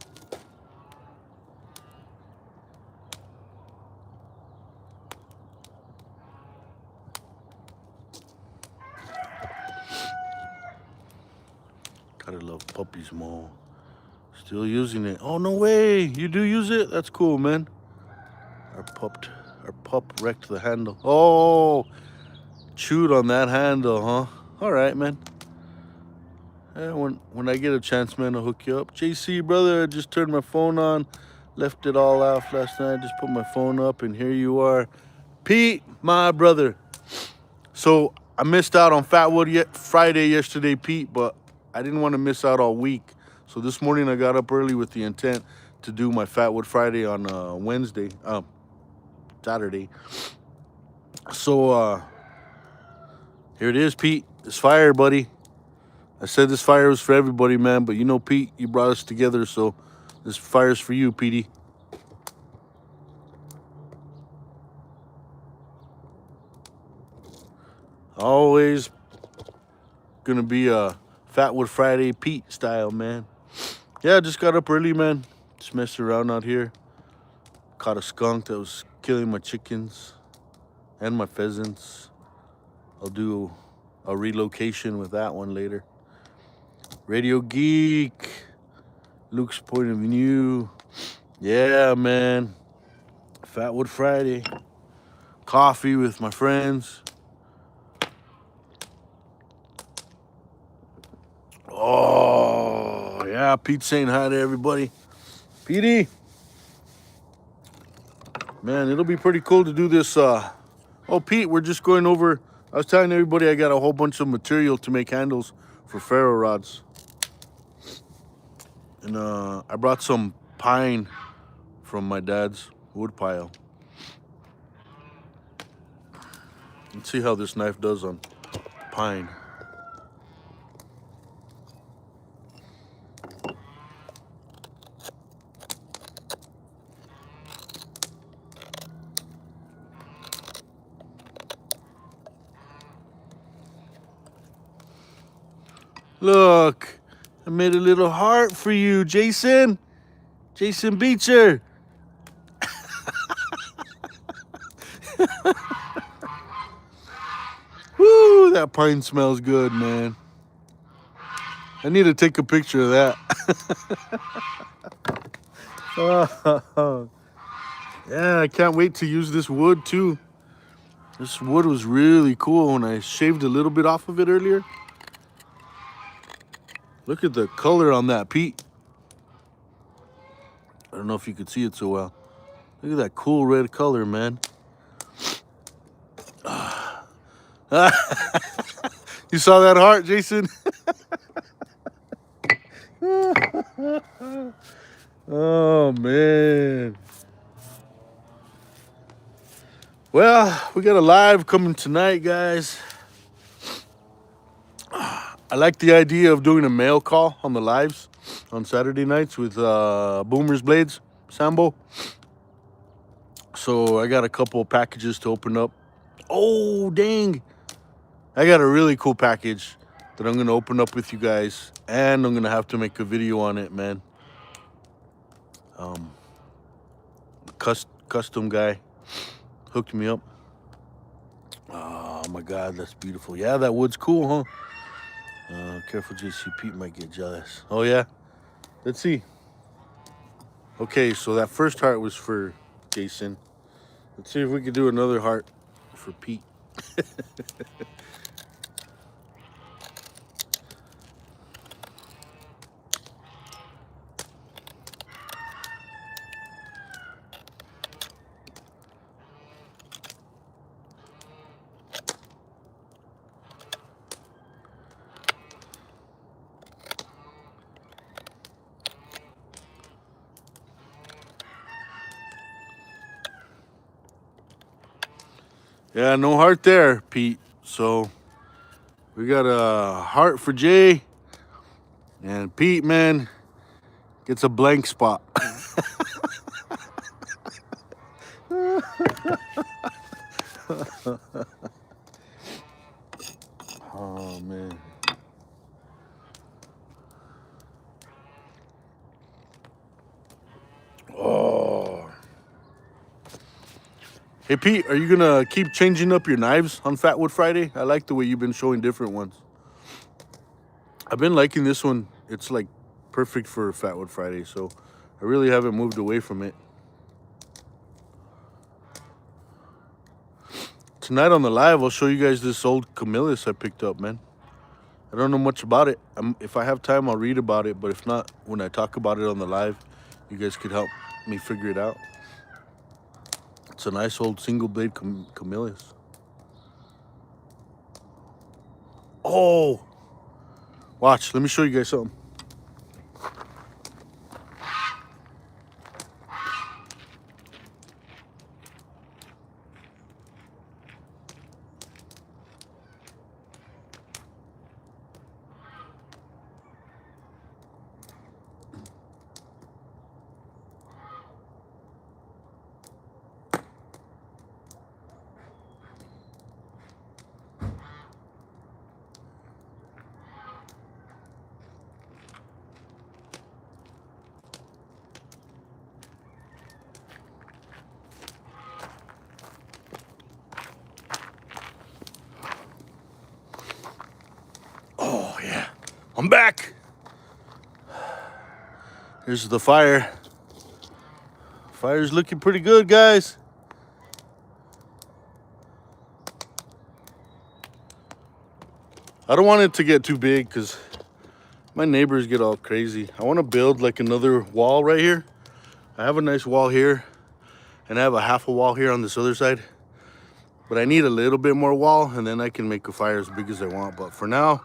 Gotta love puppies more. Still using it. Oh, no way. You do use it? That's cool, man. Our pup wrecked the handle. Oh, chewed on that handle, huh? All right, man. Yeah, when I get a chance, man, I'll hook you up. JC, brother, I just turned my phone on. Left it all off last night. Just put my phone up, and here you are. Pete, my brother. So I missed out on Fatwood Friday yesterday, Pete, but I didn't want to miss out all week. So this morning I got up early with the intent to do my Fatwood Friday on Saturday. So here it is, Pete. This fire, buddy. I said this fire was for everybody, man. But you know, Pete, you brought us together, so this fire's for you, Petey. Always gonna be a Fatwood Friday Pete style, man. Yeah, I just got up early, man. Just messing around out here. Caught a skunk that was killing my chickens and my pheasants. I'll do a relocation with that one later. Radio Geek, Luke's Point of View. Yeah, man. Fatwood Friday. Coffee with my friends. Oh, yeah. Pete's saying hi to everybody. Petey. Man, it'll be pretty cool to do this. Oh, Pete, we're just going over. I was telling everybody I got a whole bunch of material to make handles for ferro rods. And I brought some pine from my dad's wood pile. Let's see how this knife does on pine. Look, I made a little heart for you, Jason. Jason Beecher. Woo, that pine smells good, man. I need to take a picture of that. Yeah, I can't wait to use this wood too. This wood was really cool when I shaved a little bit off of it earlier. Look at the color on that, Pete. I don't know if you could see it so well. Look at that cool red color, man. You saw that heart, Jason? Oh, man. Well, we got a live coming tonight, guys. I like the idea of doing a mail call on the lives on Saturday nights with Boomer's Blades, Sambo. So I got a couple of packages to open up. Oh, dang. I got a really cool package that I'm going to open up with you guys. And I'm going to have to make a video on it, man. Custom guy hooked me up. Oh, my God, that's beautiful. Yeah, that wood's cool, huh? Careful, JC. Pete might get jealous. Oh, yeah? Let's see. Okay, so that first heart was for Jason. Let's see if we can do another heart for Pete. Yeah, no heart there, Pete. So we got a heart for Jay. And Pete, man, gets a blank spot. Oh, man. Oh. Hey, Pete, are you going to keep changing up your knives on Fatwood Friday? I like the way you've been showing different ones. I've been liking this one. It's like perfect for Fatwood Friday, so I really haven't moved away from it. Tonight on the live, I'll show you guys this old camellias I picked up, man. I don't know much about it. If I have time, I'll read about it. But if not, when I talk about it on the live, you guys could help me figure it out. It's a nice old single blade camellias. Oh, watch. Let me show you guys something. I'm back. Here's the fire. Fire's looking pretty good, guys. I don't want it to get too big because my neighbors get all crazy. I want to build like another wall right here. I have a nice wall here, and I have a half a wall here on this other side. But I need a little bit more wall, and then I can make a fire as big as I want. But for now,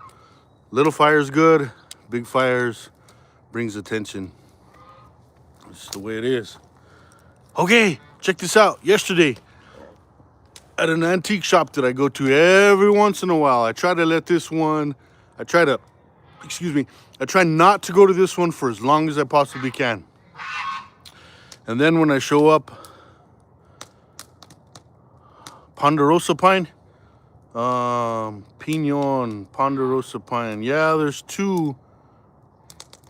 little fire is good. Big fires brings attention. It's the way it is. Okay, check this out. Yesterday, at an antique shop that I go to every once in a while, I try to let this one, I try not to go to this one for as long as I possibly can. And then when I show up, Ponderosa pine, Pinon, Ponderosa pine. Yeah, there's two.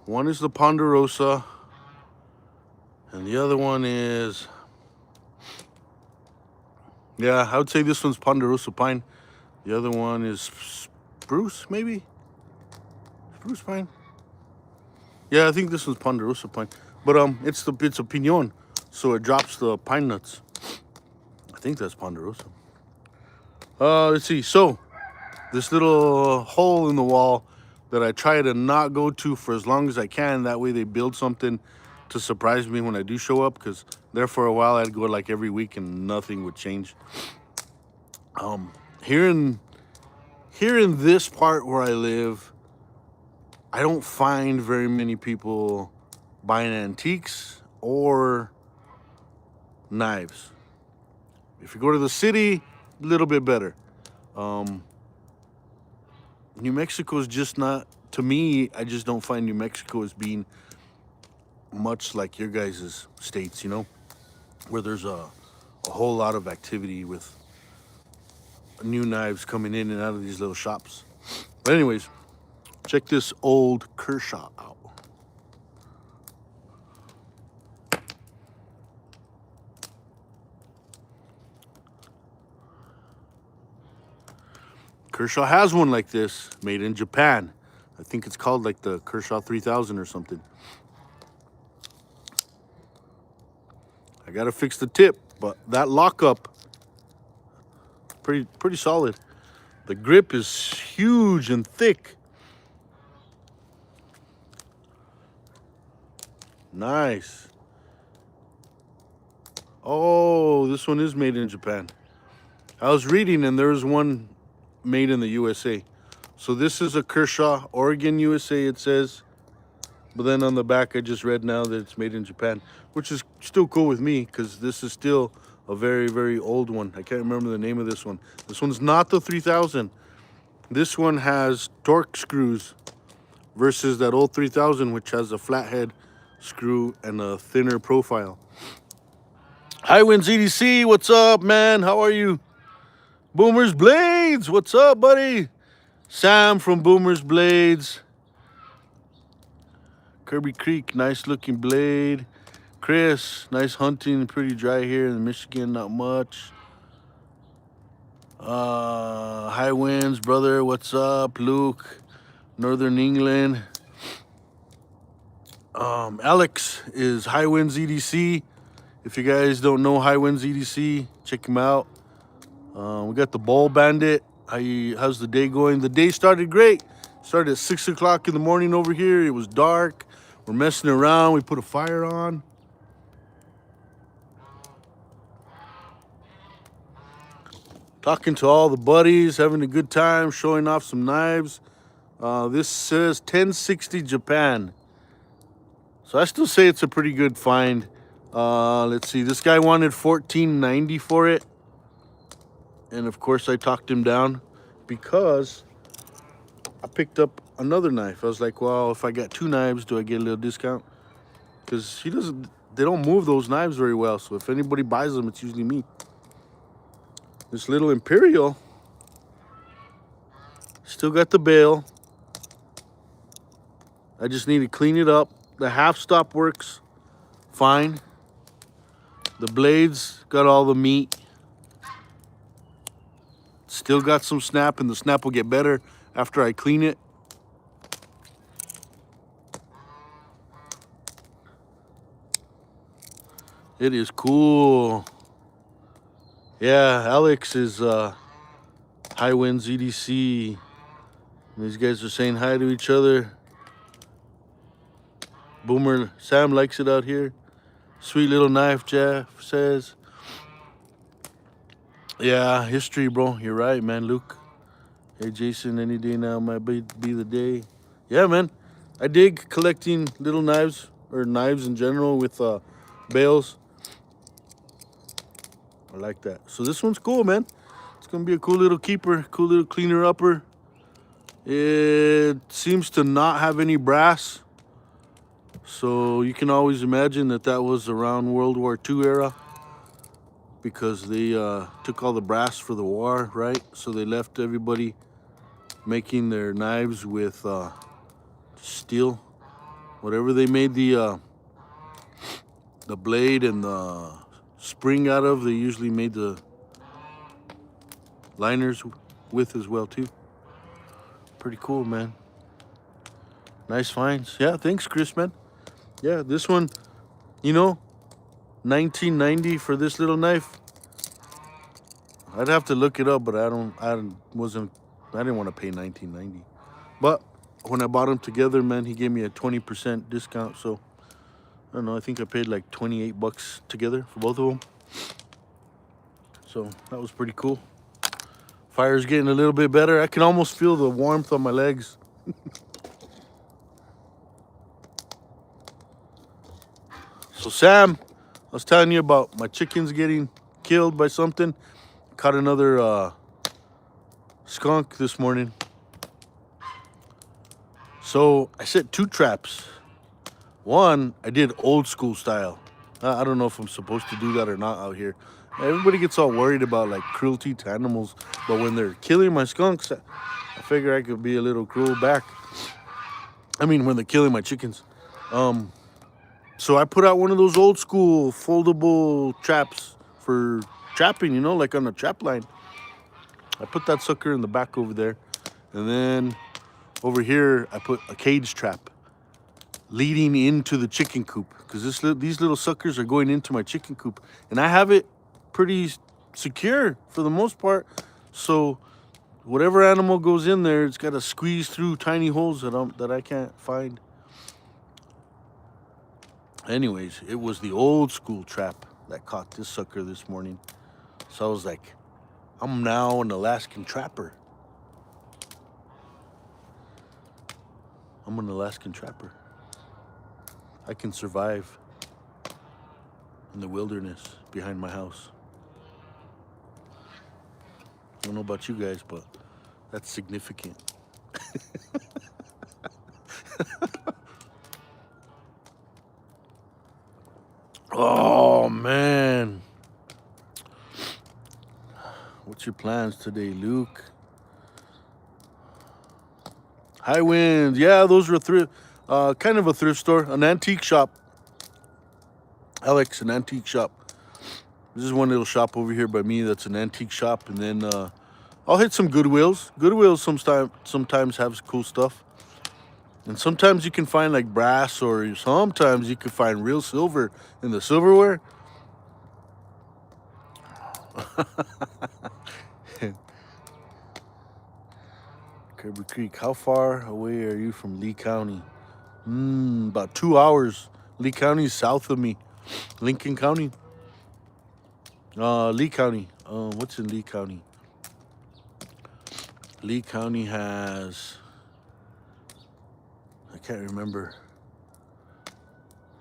One is the Ponderosa, and the other one is, yeah, I would say this one's Ponderosa pine. The other one is spruce, maybe? Spruce pine? Yeah, I think this one's Ponderosa pine. But it's a pinon, so it drops the pine nuts. I think that's Ponderosa. Let's see. So, this little hole in the wall that I try to not go to for as long as I can. That way they build something to surprise me when I do show up. Because there for a while I'd go like every week and nothing would change. Here in this part where I live, I don't find very many people buying antiques or knives. If you go to the city, a little bit better. New Mexico is just not, to me, I just don't find New Mexico as being much like your guys' states, you know, where there's a whole lot of activity with new knives coming in and out of these little shops. But anyways, check this old Kershaw out. Kershaw has one like this, made in Japan. I think it's called like the Kershaw 3000 or something. I gotta fix the tip, but that lockup, pretty solid. The grip is huge and thick. Nice. Oh, this one is made in Japan. I was reading and there's one made in the USA. So this is a Kershaw, Oregon, USA, it says. But then on the back, I just read now that it's made in Japan, which is still cool with me because this is still a very, very old one. I can't remember the name of this one. This one's not the 3000. This one has torque screws versus that old 3000, which has a flathead screw and a thinner profile. Hi, Winds EDC. What's up, man? How are you? Boomer's Blades. What's up, buddy? Sam from Boomer's Blades. Kirby Creek, nice looking blade. Chris, nice hunting, pretty dry here in Michigan, not much. High Winds, brother, what's up? Luke, Northern England. Alex is High Winds EDC. If you guys don't know High Winds EDC, check him out. We got the Ball Bandit. How's the day going? The day started great. Started at 6 o'clock in the morning over here. It was dark. We're messing around. We put a fire on. Talking to all the buddies, having a good time, showing off some knives. This says 1060 Japan. So I still say it's a pretty good find. Let's see. This guy wanted $14.90 for it. And of course I talked him down because I picked up another knife. I was like, well, if I got two knives, do I get a little discount? Because they don't move those knives very well. So if anybody buys them, it's usually me. This little Imperial, still got the bail. I just need to clean it up. The half stop works fine. The blades got all the meat. Still got some snap, and the snap will get better after I clean it. It is cool. Yeah, Alex is High Winds EDC. These guys are saying hi to each other. Boomer Sam likes it out here. Sweet little knife, Jeff says. Yeah, history, bro. You're right, man. Luke. Hey, Jason, any day now might be the day. Yeah, man. I dig collecting little knives or knives in general with bales. I like that. So this one's cool, man. It's going to be a cool little keeper, cool little cleaner upper. It seems to not have any brass. So you can always imagine that that was around World War II era, because they took all the brass for the war, right? So they left everybody making their knives with steel. Whatever they made the blade and the spring out of, they usually made the liners with as well too. Pretty cool, man. Nice finds. Yeah, thanks, Chris, man. Yeah, this one, you know, 1990 for this little knife. I'd have to look it up, but I didn't want to pay 1990. But when I bought them together, man, he gave me a 20% discount. So I don't know. I think I paid like $28 together for both of them. So that was pretty cool. Fire's getting a little bit better. I can almost feel the warmth on my legs. So Sam, I was telling you about my chickens getting killed by something. Caught another skunk this morning. So I set 2 traps. One, I did old school style. I don't know if I'm supposed to do that or not out here. Everybody gets all worried about like cruelty to animals, but when they're killing my skunks, I figure I could be a little cruel back. I mean, when they're killing my chickens. So I put out one of those old school foldable traps for trapping, you know, like on a trap line. I put that sucker in the back over there. And then over here, I put a cage trap leading into the chicken coop, because these little suckers are going into my chicken coop. And I have it pretty secure for the most part. So whatever animal goes in there, it's got to squeeze through tiny holes that I can't find. Anyways, it was the old school trap that caught this sucker this morning. So I was like, I'm now an Alaskan trapper. I'm an Alaskan trapper. I can survive in the wilderness behind my house. I don't know about you guys, but that's significant. Oh, man. What's your plans today, Luke? High Winds. Yeah, those were kind of a thrift store, an antique shop. Alex, an antique shop. This is one little shop over here by me that's an antique shop. And then I'll hit some Goodwills. Goodwills sometimes have cool stuff. And sometimes you can find like brass, or sometimes you can find real silver in the silverware. Kirby Creek, how far away are you from Lee County? About 2 hours. Lee County is south of me. Lincoln County. Lee County. What's in Lee County? Lee County has... I can't remember.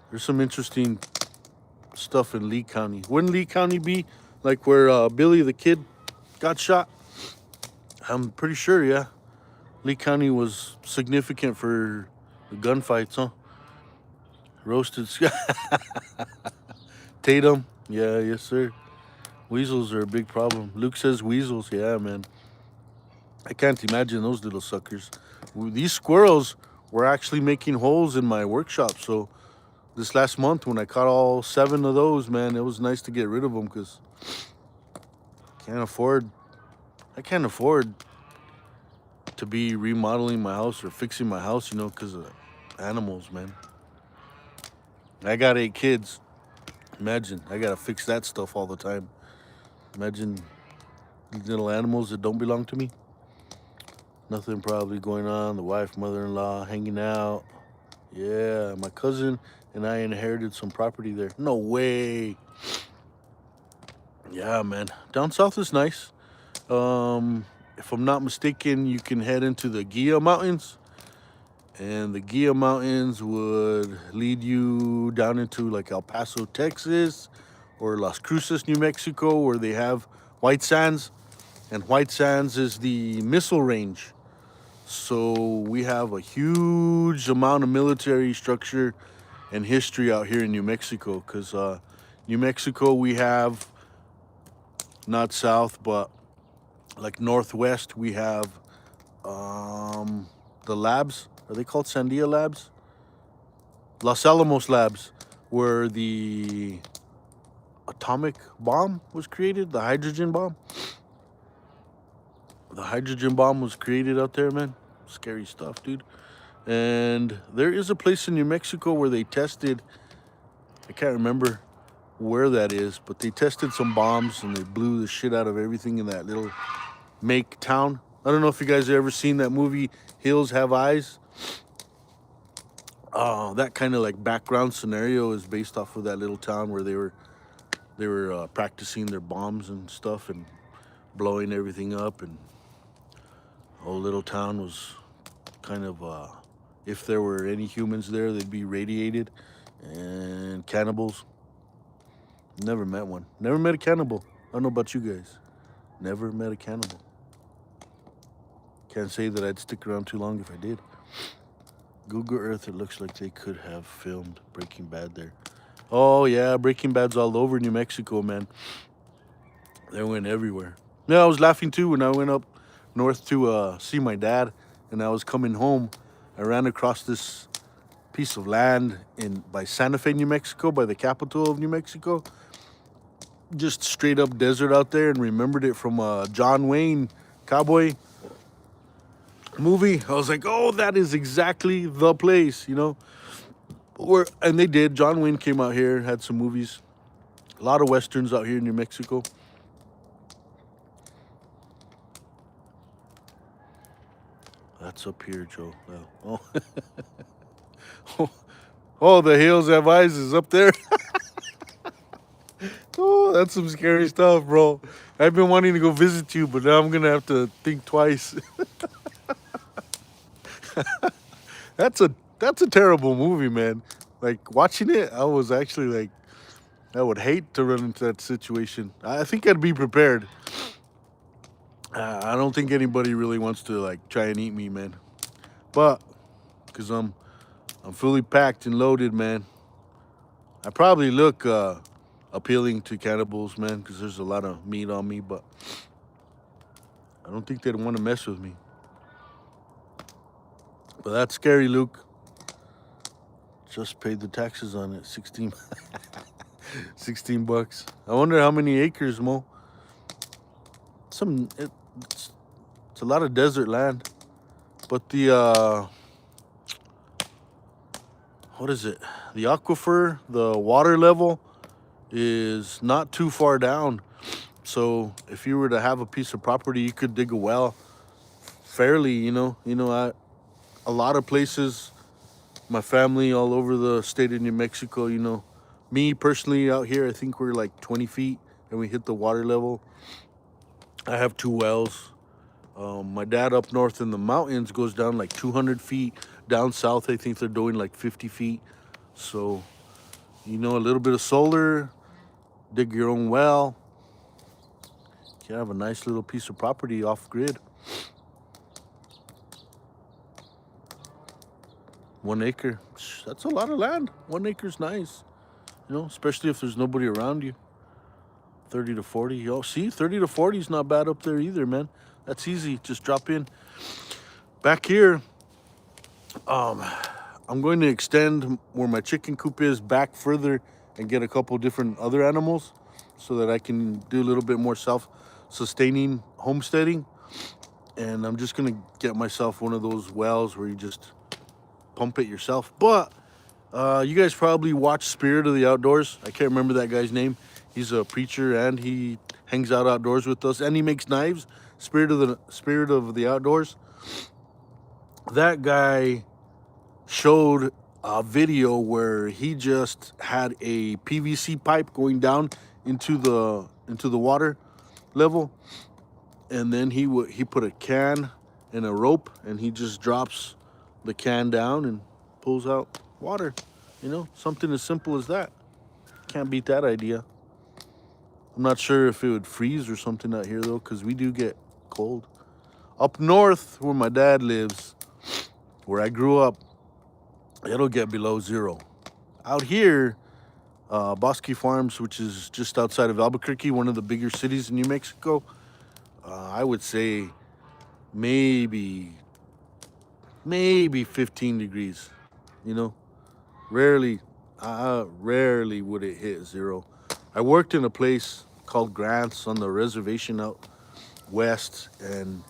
There's some interesting stuff in Lee County. Wouldn't Lee County be like where Billy the Kid got shot? I'm pretty sure, yeah. Lee County was significant for the gunfights, huh? Roasted Tatum. Yeah, yes, sir. Weasels are a big problem. Luke says weasels. Yeah, man. I can't imagine those little suckers. These squirrels were actually making holes in my workshop. So this last month when I caught all 7 of those, man, it was nice to get rid of them, because I can't afford to be remodeling my house or fixing my house, you know, because of animals, man. I got 8 kids. Imagine, I gotta fix that stuff all the time. Imagine little animals that don't belong to me. Nothing probably going on. The wife, mother-in-law hanging out. Yeah, my cousin and I inherited some property there. No way. Yeah, man. Down south is nice. If I'm not mistaken, you can head into the Gia Mountains, and the Gia Mountains would lead you down into like El Paso, Texas, or Las Cruces, New Mexico, where they have White Sands, and White Sands is the missile range. So we have a huge amount of military structure and history out here in New Mexico, because New Mexico, we have not south, but like northwest, we have the labs. Are they called Sandia Labs? Los Alamos Labs, where the atomic bomb was created, the hydrogen bomb. The hydrogen bomb was created out there, man. Scary stuff, dude. And there is a place in New Mexico where they tested, I can't remember where that is, but they tested some bombs and they blew the shit out of everything in that little make town. I don't know if you guys have ever seen that movie Hills Have Eyes. That kind of like background scenario is based off of that little town where they were practicing their bombs and stuff and blowing everything up, and whole little town was kind of if there were any humans there, they'd be radiated, and cannibals. Never met one. Never met a cannibal. I don't know about you guys. Never met a cannibal. Can't say that I'd stick around too long if I did. Google Earth, it looks like they could have filmed Breaking Bad there. Oh, yeah, Breaking Bad's all over New Mexico, man. They went everywhere. Yeah, I was laughing too when I went up north to see my dad, and I was coming home. I ran across this piece of land in by Santa Fe, New Mexico, by the capital of New Mexico. Just straight up desert out there, and remembered it from a John Wayne cowboy movie. I was like, oh, that is exactly the place, you know. And they did. John Wayne came out here, had some movies, a lot of westerns out here in New Mexico. That's up here, Joe. Oh, oh, the Hills Have Eyes is up there. Oh, that's some scary stuff, bro. I've been wanting to go visit you, but now I'm gonna have to think twice. That's a terrible movie, man. Like watching it, I was actually like, I would hate to run into that situation. I think I'd be prepared. I don't think anybody really wants to like try and eat me, man. But because I'm fully packed and loaded, man. I probably look appealing to cannibals, man, because there's a lot of meat on me. But I don't think they'd want to mess with me. But that's scary, Luke. Just paid the taxes on it, 16 bucks. I wonder how many acres, Mo. It's a lot of desert land. But the what is it? The aquifer, the water level is not too far down. So if you were to have a piece of property, you could dig a well fairly, a lot of places, my family all over the state of New Mexico, me personally out here, I think we're like 20 feet and we hit the water level. I have two wells. My dad up north in the mountains goes down like 200 feet. Down south, I think they're doing like 50 feet. So, a little bit of solar, dig your own well. You have a nice little piece of property off grid. 1 acre, that's a lot of land. 1 acre's nice, especially if there's nobody around you. 30 to 40. Oh, see, 30 to 40 is not bad up there either, man. That's easy. Just drop in. Back here, I'm going to extend where my chicken coop is back further and get a couple different other animals so that I can do a little bit more self-sustaining homesteading. And I'm just going to get myself one of those wells where you just pump it yourself. But You guys probably watch Spirit of the Outdoors. I can't remember that guy's name. He's a preacher and he hangs out outdoors with us and he makes knives. Spirit of the Outdoors. That guy showed a video where he just had a PVC pipe going down into the water level, and then he put a can and a rope, and he just drops the can down and pulls out water. Something as simple as that. Can't beat that idea. I'm not sure if it would freeze or something out here though, because we do get cold. Up north, where my dad lives, where I grew up, it'll get below zero. Out here, Bosque Farms, which is just outside of Albuquerque, one of the bigger cities in New Mexico, I would say maybe 15 degrees. You know, rarely, rarely would it hit zero. I worked in a place called Grants on the reservation out west, and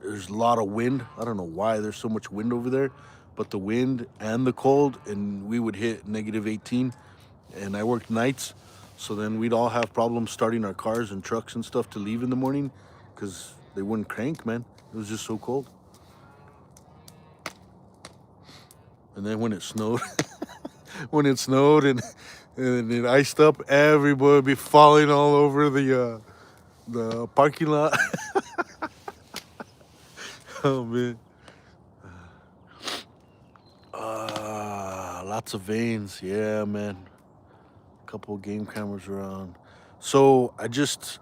there's a lot of wind. I don't know why there's so much wind over there, but the wind and the cold, and we would hit negative 18. And I worked nights, so then we'd all have problems starting our cars and trucks and stuff to leave in the morning because they wouldn't crank, man. It was just so cold. And then when it snowed, and it iced up, everybody would be falling all over the parking lot. Oh man. Lots of veins. Yeah, man. A couple of game cameras around. So I just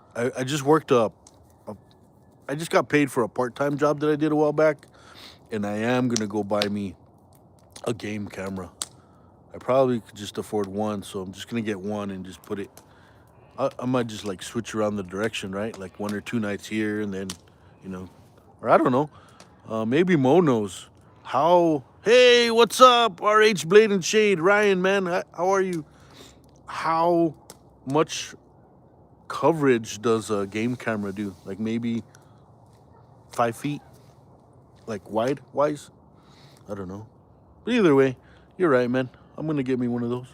worked up. I just got paid for a part-time job that I did a while back, and I am gonna go buy me a game camera. I probably could just afford one, so I'm just gonna get one and just put it. I might just like switch around the direction, right? Like 1 or 2 nights here, and then, you know, or I don't know. Maybe Mo knows how. Hey, what's up? RH Blade and Shade, Ryan, man, how are you? How much coverage does a game camera do? Like maybe 5 feet, like wise. I don't know. But either way, you're right, man. I'm gonna get me one of those.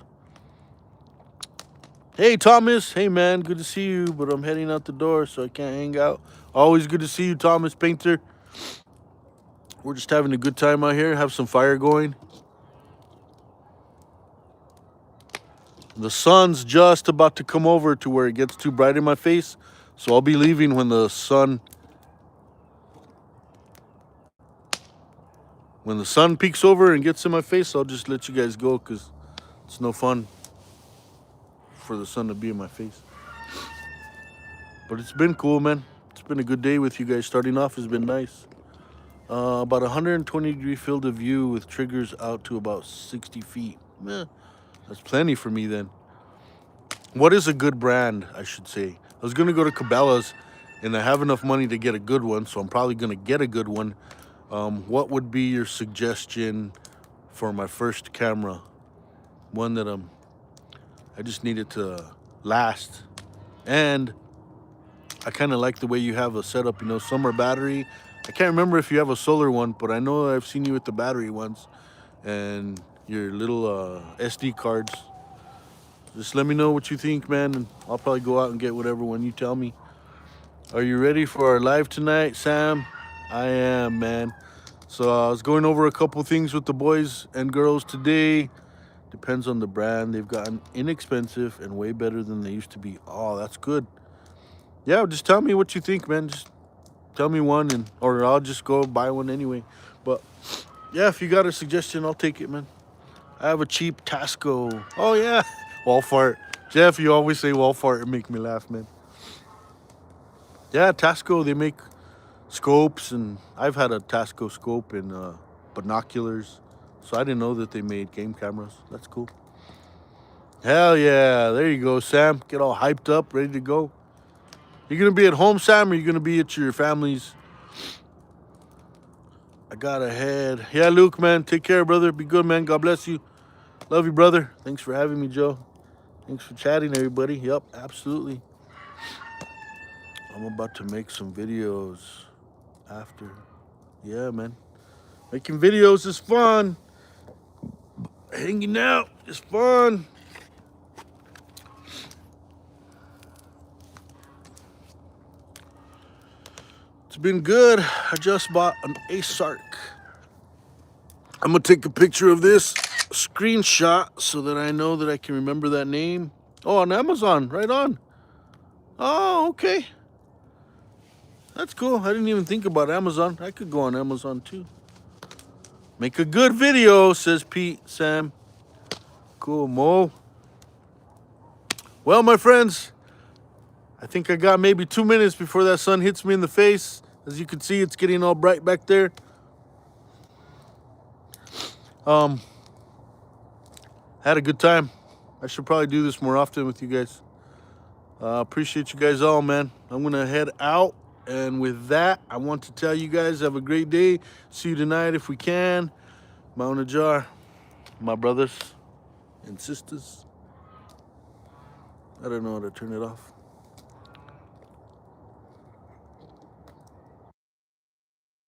Hey, Thomas. Hey, man. Good to see you, but I'm heading out the door, so I can't hang out. Always good to see you, Thomas Painter. We're just having a good time out here. Have some fire going. The sun's just about to come over to where it gets too bright in my face, so I'll be leaving when the sun peeks over and gets in my face. I'll just let you guys go because it's no fun for the sun to be in my face. But it's been cool, man. It's been a good day with you guys. Starting off has been nice. About 120-degree field of view with triggers out to about 60 feet. That's plenty for me then. What is a good brand, I should say? I was going to go to Cabela's, and I have enough money to get a good one, so I'm probably going to get a good one. What would be your suggestion for my first camera? One that I just need it to last. And I kind of like the way you have a setup, summer battery. I can't remember if you have a solar one, but I know I've seen you with the battery ones and your little SD cards. Just let me know what you think, man, and I'll probably go out and get whatever one you tell me. Are you ready for our live tonight, Sam? I am, man. So I was going over a couple things with the boys and girls today. Depends on the brand. They've gotten inexpensive and way better than they used to be. Oh, that's good. Yeah, just tell me what you think, man. Just tell me one, or I'll just go buy one anyway. But yeah, if you got a suggestion, I'll take it, man. I have a cheap Tasco. Oh yeah, Walfart. Jeff, you always say Walfart and make me laugh, man. Yeah, Tasco. They make scopes, and I've had a Tasco scope and binoculars. So I didn't know that they made game cameras. That's cool. Hell yeah, there you go, Sam. Get all hyped up, ready to go. You gonna be at home, Sam, or you gonna be at your family's? I got ahead. Yeah, Luke, man. Take care, brother. Be good, man. God bless you. Love you, brother. Thanks for having me, Joe. Thanks for chatting, everybody. Yep, absolutely. I'm about to make some videos after. Yeah, man. Making videos is fun. hanging out is fun. It's been good. I just bought an A-Sark. I'm gonna take a picture of this screenshot so that I know that I can remember that name. Oh, on Amazon, right on. Oh, okay. That's cool. I didn't even think about Amazon. I could go on Amazon too. Make a good video, says Pete Sam. Cool, Mo. Well, my friends, I think I got maybe 2 minutes before that sun hits me in the face. As you can see, it's getting all bright back there. Had a good time. I should probably do this more often with you guys. Appreciate you guys all, man. I'm going to head out. And with that, I want to tell you guys, have a great day. See you tonight if we can. MountainAjar, my brothers and sisters. I don't know how to turn it off.